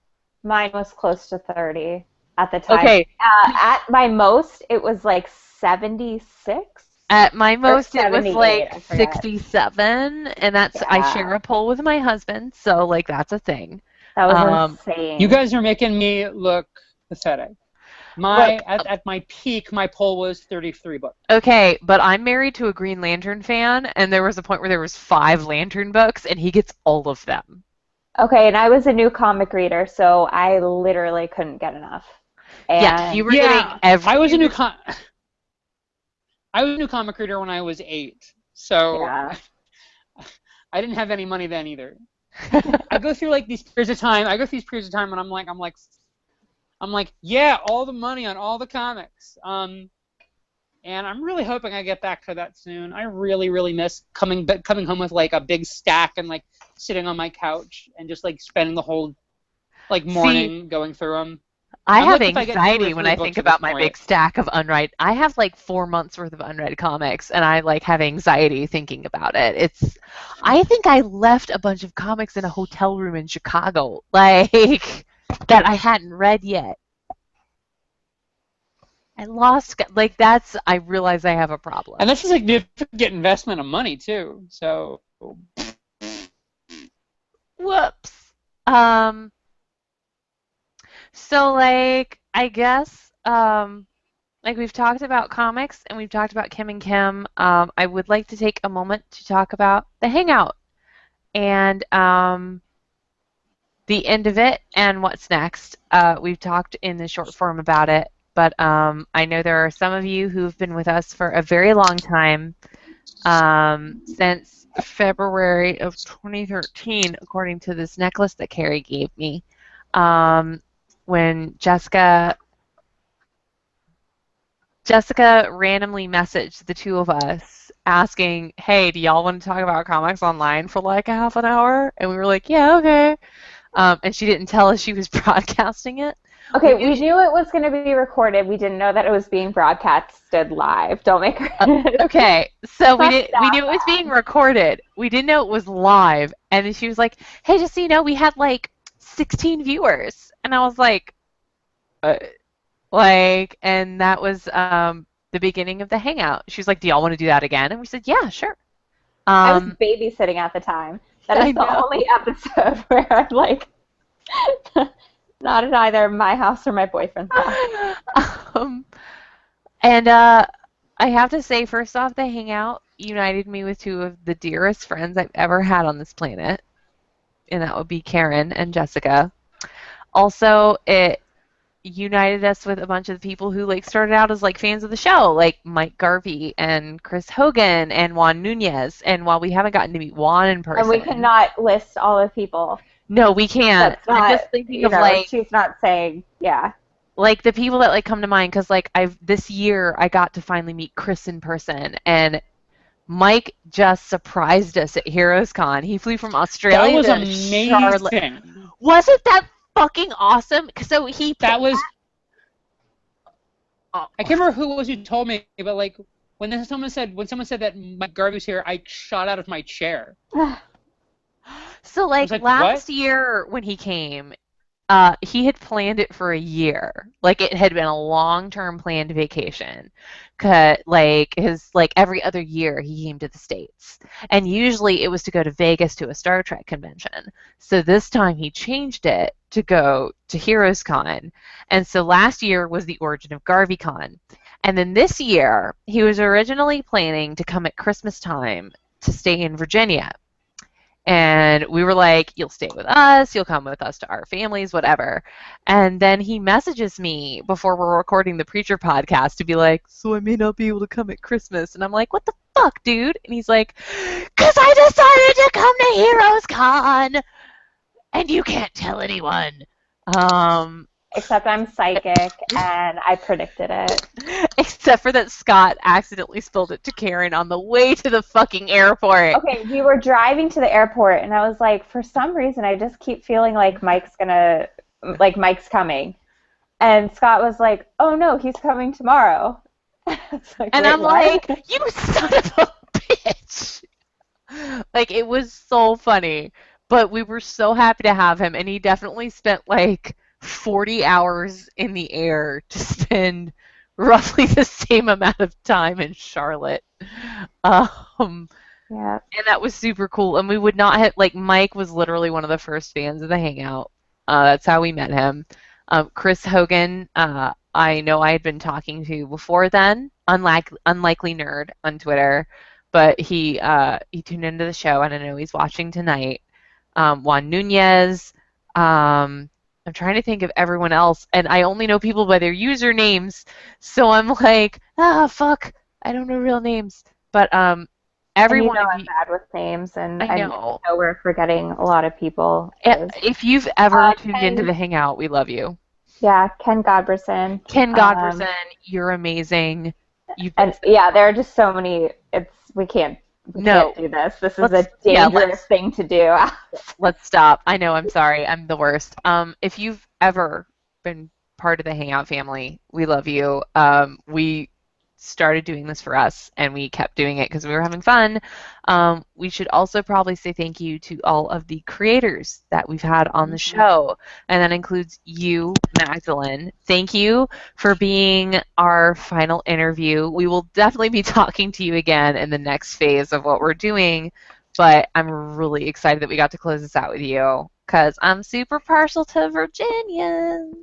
Mine was close to 30 at the time. Okay, At my most, it was like 76 at my or most it was 78. like I forget. 67, and that's I Yeah, share a poll with my husband, so like that's a thing. that was Um, You insane. guys are making me look pathetic. look, At my peak, my poll was 33 books. okay, but I'm married to a Green Lantern fan, and there was a point where there was 5 Lantern books, and he gets all of them. Okay, and I was a new comic reader, so I literally couldn't get enough. Yes, you And were getting Yeah, every. I was a new comic reader when I was 8, so yeah, I didn't have any money then either. I go through like these periods of time. I go through these periods of time when I'm like, yeah, all the money on all the comics. And I'm really hoping I get back to that soon. I really, really miss coming home with like a big stack and like sitting on my couch and just like spending the whole like See, morning going through them. I I'm have lucky if I get 2 or anxiety when 3 I think books at this about my point. big stack of unread. I have like 4 months worth of unread comics, and I like have anxiety thinking about it. I think I left a bunch of comics in a hotel room in Chicago, like that I hadn't read yet. I lost, like I realize I have a And problem. that's just like significant investment of money too. So Whoops. Um, so like I guess like we've talked about comics and we've talked about Kim and Kim. I would like to take a moment to talk about the Hangout and the end of it and what's next. We've talked in the short form about it, but I know there are some of you who've been with us for a very long time, since February of 2013, according to this necklace that Carrie gave me. When Jessica randomly messaged the two of us asking, "Hey, do y'all want to talk about comics online for like a half an hour?" And we were like, "Yeah, okay." And she didn't tell us she was broadcasting it. We okay, knew we knew it was going to be recorded. We didn't know that it was being broadcasted live. Don't make her. okay, so we Fuck did. We that. knew it was being recorded. We didn't know it was live. And then she was like, "Hey, just so you know, we had like 16 viewers." And I was uh, and that was the beginning of the Hangout. She was like, "Do y'all want to do that again?" And we said, "Yeah, sure." I was Um, babysitting at the time. That I is the know. only episode where I'm like, not at either my house or my boyfriend's house. um, and I have to say, first off, the Hangout united me with two of the dearest friends I've ever had on this planet, and that would be Karen and Jessica. Also, it united us with a bunch of the people who like started out as like fans of the show, like Mike Garvey and Chris Hogan and Juan Nunez. And while we haven't gotten to meet Juan in And we person, cannot list all the people no, because we can't. that's I'm not, just thinking of she's not saying, yeah. like the people that like come to mind because like I've this year I got to finally meet Chris in person, and Mike just surprised us at Heroes Con. He flew from that Australia was to Charlotte. amazing. Wasn't that fucking awesome? So That was oh, I can't remember who it was who told me, but like when someone said that Mike Garvey was here, I shot out of my chair. so I was like like, what? last year when he came, he had planned it for a year. Like it had been a long-term planned vacation. Like his like every other year he came to the States. And usually it was to go to Vegas to a Star Trek convention. So this time he changed it to go to Heroes Con. And so last year was the origin of GarveyCon. And then this year he was originally planning to come at Christmas time to stay in Virginia. And we were like, "You'll stay with us, you'll come with us to our families, whatever." And then he messages me before we're recording the Preacher podcast to be like, "So I may not be able to come at Christmas." And I'm like, "What the fuck, dude?" And he's like, "'Cause I decided to come to Heroes Con and you can't tell anyone." Um, except I'm psychic and I predicted it. Except for that Scott accidentally spilled it to Karen on the way to the fucking airport. Okay, we were driving to the airport, and I was like, for some reason, I just keep feeling like Mike's coming. And Scott was like, oh no, he's coming tomorrow. It's like, And wait, I'm what? like, you son of a bitch. Like, it was so funny. But we were so happy to have him, and he definitely spent like 40 hours in the air to spend roughly the same amount of time in Charlotte. Um, Yeah. and that was super cool. And we would not have, like, Mike was literally one of the first fans of the Hangout. That's how we met him. Chris Hogan, I know I had been talking to before then, Unlikely Nerd on Twitter, but he tuned into the show, and I know he's watching tonight. Juan Nunez. I'm trying to think of everyone else, and I only know people by their usernames, so I'm like, fuck, I don't know real names. But every And you one know of I'm you, bad with names, and I I know. know we're forgetting a lot of people. 'Cause, If you've ever tuned into Ken, the Hangout, we love you. yeah, Ken Godberson. Ken Godberson, you're amazing. You've been And yeah, there are just so many. We can't no. do this. This is Let's a dangerous thing to do. let's stop. I know, I'm sorry. I'm the worst. If you've ever been part of the Hangout family, we love you. We started doing this for us, and we kept doing it because we were having fun. We should also probably say thank you to all of the creators that we've had on the show, and that includes you, Magdalene. Thank you for being our final interview. We will definitely be talking to you again in the next phase of what we're doing, but I'm really excited that we got to close this out with you because I'm super partial to Virginians.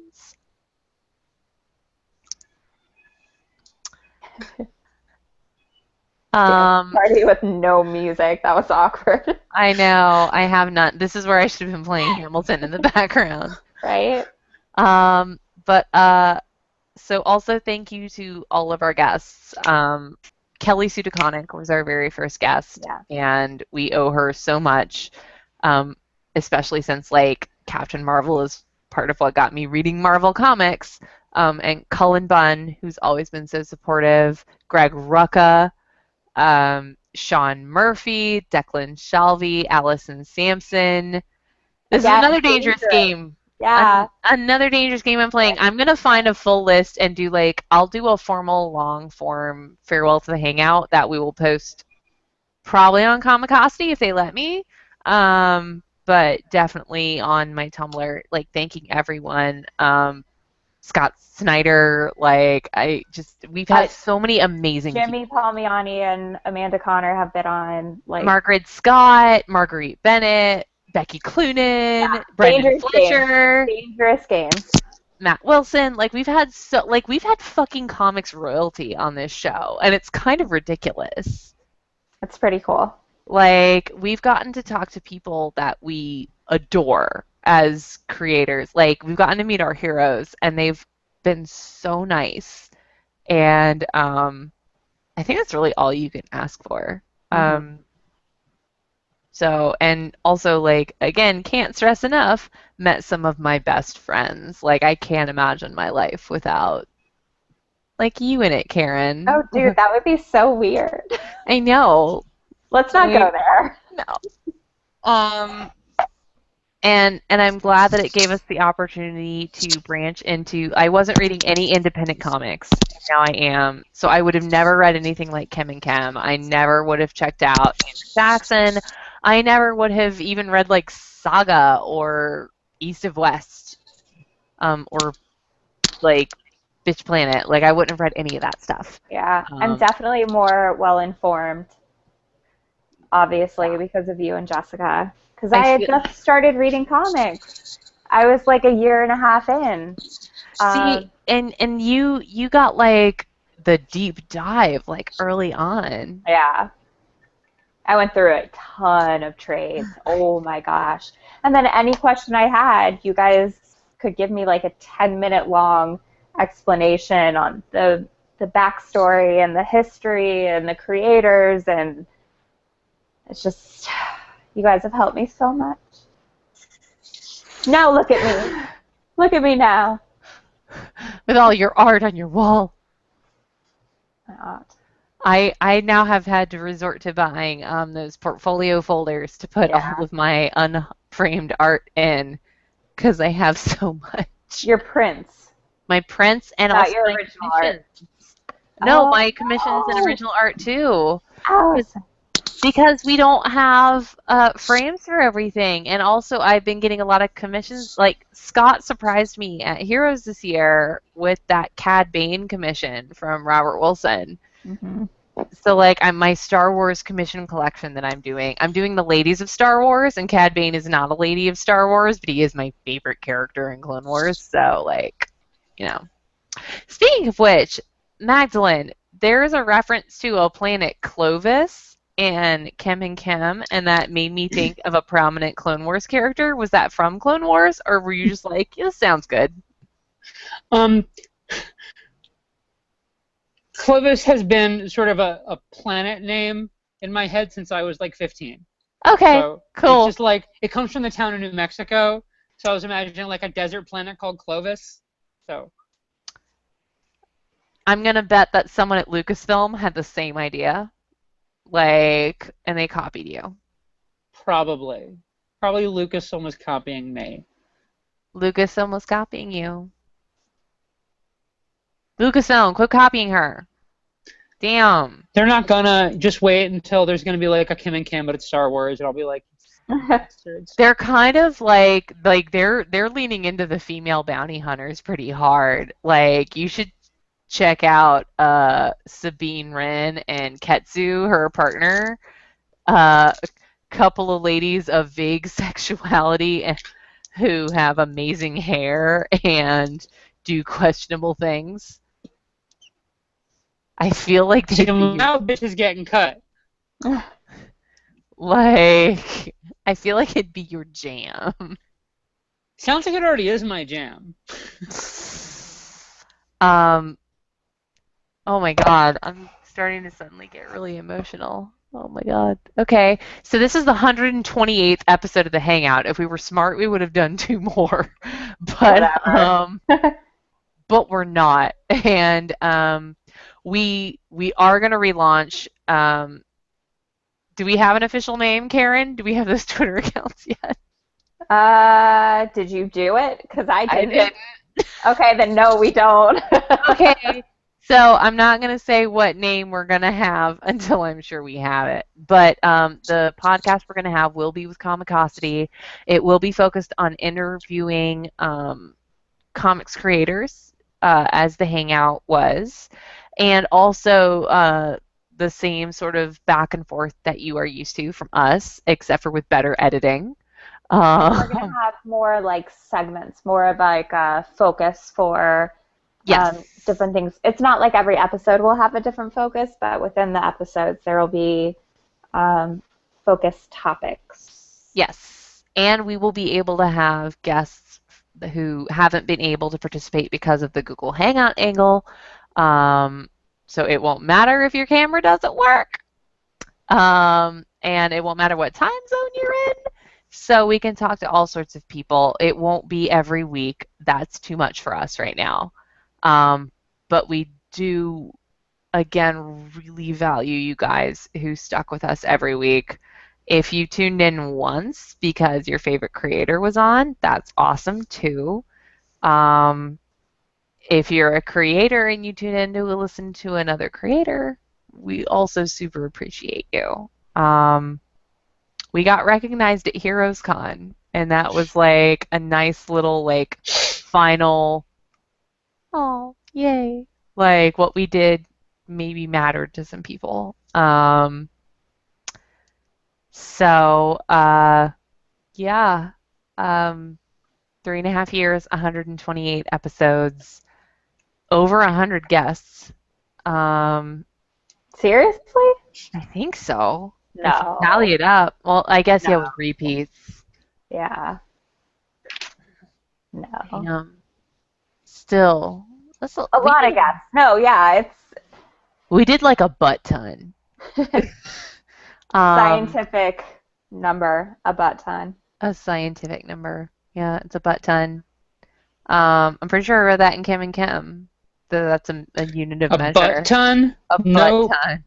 Party with no music. That was awkward. I know. I have not. This is where I should have been playing Hamilton in the background. Right? But so also thank you to all of our guests. Kelly Sudaconic was our very first guest, Yeah. and we owe her so much, especially since like Captain Marvel is part of what got me reading Marvel comics. And Cullen Bunn, who's always been so supportive, Greg Rucka, Sean Murphy, Declan Shalvey, Allison Sampson. This is another dangerous game. Yeah. Another dangerous game I'm playing. I'm going to find a full list and do I'll do a formal long form farewell to the Hangout that we will post probably on Comicosity if they let me. But definitely on my Tumblr, thanking everyone. Scott Snyder, we've had so many amazing Jimmy Palmiani and Amanda Connor have been on. Margaret Scott, Marguerite Bennett, Becky Cloonan, Brendan Fletcher, Dangerous games. Matt Wilson. We've had fucking comics royalty on this show, and it's kind of ridiculous. It's pretty cool. We've gotten to talk to people that we adore as creators. We've gotten to meet our heroes, and they've been so nice. And I think that's really all you can ask for. So, and also, again, can't stress enough, met some of my best friends. I can't imagine my life without, you in it, Karen. Oh, dude, that would be so weird. I know. Let's not go there. No. And I'm glad that it gave us the opportunity to branch into. I wasn't reading any independent comics. Now I am. So I would have never read anything like Chem and Chem. I never would have checked out Andrew Jackson. I never would have even read Saga or East of West, or Bitch Planet. I wouldn't have read any of that stuff. Yeah, I'm definitely more well informed. Obviously, because of you and Jessica. Because I had just started reading comics. I was a year and a half in. See, and you got the deep dive early on. Yeah. I went through a ton of trades. Oh my gosh. And then any question I had, you guys could give me a 10-minute long explanation on the backstory and the history and the creators, and it's just, you guys have helped me so much. Now look at me. Look at me now. with all your art on your wall. Not. I now have had to resort to buying those portfolio folders to put all Yeah. of my unframed art in because I have so much. Your prints, My prints and not also your my original art. commissions. No, Oh my commissions and no, original art too. Allison. Because we don't have frames for everything. And also, I've been getting a lot of commissions. Like, Scott surprised me at Heroes this year with that Cad Bane commission from Robert Wilson. Hmm. So, like, my Star Wars commission collection that I'm doing the Ladies of Star Wars, and Cad Bane is not a lady of Star Wars, but he is my favorite character in Clone Wars. So, like, you know. Speaking of which, Magdalene, there is a reference to a planet Clovis and Kem and Kem, and that made me think of a prominent Clone Wars character. Was that from Clone Wars, or were you just like, yeah, this sounds good? Um, Clovis has been sort of a planet name in my head since I was like 15. Okay, So it's cool. just like it comes from the town of New Mexico. So I was imagining like a desert planet called Clovis. So I'm gonna bet that someone at Lucasfilm had the same idea, like, and they copied you. probably Lucasfilm was copying me. Lucasfilm was copying you. Lucasfilm, quit copying her. Damn. They're not gonna just wait until there's gonna be like a Kim and Kim, but it's Star Wars, and I'll be like, bastards. They're kind of like they're leaning into the female bounty hunters pretty hard. Like you should check out Sabine Wren and Ketsu, her partner. A couple of ladies of vague sexuality who have amazing hair and do questionable things. I feel like See, they'd be now bitch is getting cut. like I feel like it'd be your jam. Sounds like it already is my jam. Um, oh my God, I'm starting to suddenly get really emotional. Oh my God. Okay, so this is the 128th episode of the Hangout. If we were smart, we would have done two more, but Whatever. but we're not. And we are gonna relaunch. Do we have an official name, Karen? Do we have those Twitter accounts yet? Did you do it? Because I I didn't. did. Okay, then no, we don't. Okay. So I'm not going to say what name we're going to have until I'm sure we have it. But the podcast we're going to have will be with Comicosity. It will be focused on interviewing comics creators, as the Hangout was, and also the same sort of back and forth that you are used to from us, except for with better editing. And we're gonna have more like segments, more of like a focus for Yes. different things. It's not like every episode will have a different focus, but within the episodes there will be focus topics. Yes. And we will be able to have guests who haven't been able to participate because of the Google Hangout angle. So it won't matter if your camera doesn't work. And it won't matter what time zone you're in. So we can talk to all sorts of people. It won't be every week. That's too much for us right now. But we do, again, really value you guys who stuck with us every week. If you tuned in once because your favorite creator was on, that's awesome too. If you're a creator and you tune in to listen to another creator, we also super appreciate you. We got recognized at Heroes Con, and that was like a nice little like final, oh, yay. Like what we did maybe mattered to some people. So, yeah, 3.5 years, 128 episodes, over 100 guests. Seriously? I think so. If you No. tally it up, well, I guess No. yeah, with repeats. Yeah. No. Still, that's A lot of guests. No, yeah, it's we did like a butt ton. scientific number, a butt ton. A scientific number. Yeah, it's a butt ton. I'm pretty sure I read that in Kim and Kim. That's a unit of A butt measure. ton? A butt Nope. ton.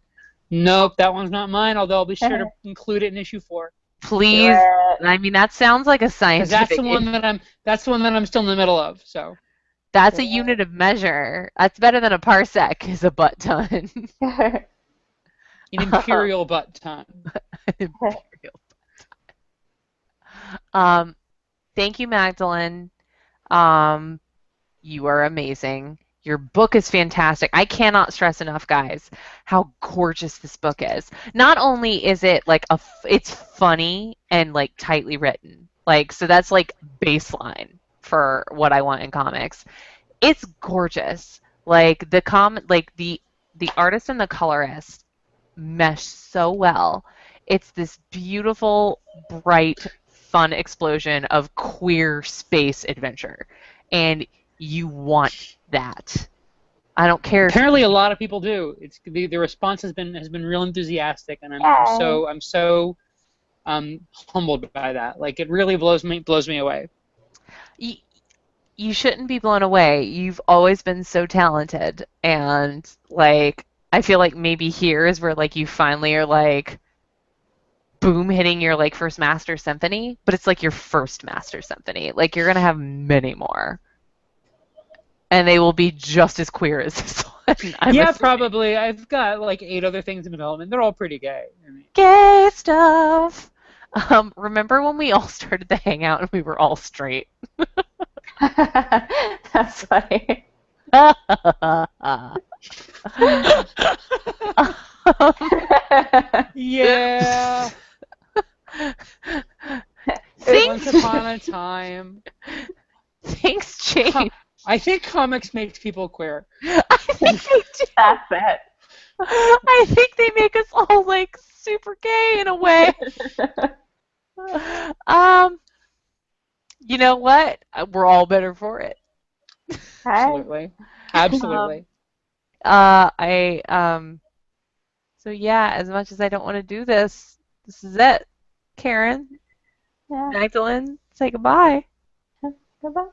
Nope, that one's not mine, although I'll be sure to include it in issue 4. Do Please. it. I mean, that sounds like a Because that's scientific. the one that I'm still in the middle of, so. That's Do a unit of measure. That's better than a parsec is a butt ton. it. An imperial butt ton. Imperial. Um, Thank you, Magdalene. Um, you are amazing. Your book is fantastic. I cannot stress enough, guys, how gorgeous this book is. Not only is it like it's funny and like tightly written. Like, so that's like baseline for what I want in comics. It's gorgeous. Like the artist and the colorist mesh so well. It's this beautiful, bright, fun explosion of queer space adventure. And you want that. I don't care if Apparently, a lot of people do. It's the response has been real enthusiastic, and Yay. I'm so humbled by that. Like it really blows me away. you, you shouldn't be blown away. You've always been so talented. And like I feel like maybe here is where like you finally are like boom hitting your like first master symphony, but it's like your first master symphony. Like you're gonna have many more, and they will be just as queer as this one. I'm Yeah, assuming. probably. I've got like 8 other things in development. They're all pretty gay. I mean, Gay stuff. Remember when we all started the Hangout and we were all straight? That's funny. yeah. Once Things upon a time. things change. I think comics make people queer. I think they do. That's it. I think they make us all like super gay in a way. Um, you know what? We're all better for it. Okay. Absolutely. Absolutely. I So yeah, as much as I don't want to do this, this is it. Karen, Yeah. Magdalene, say goodbye. Goodbye.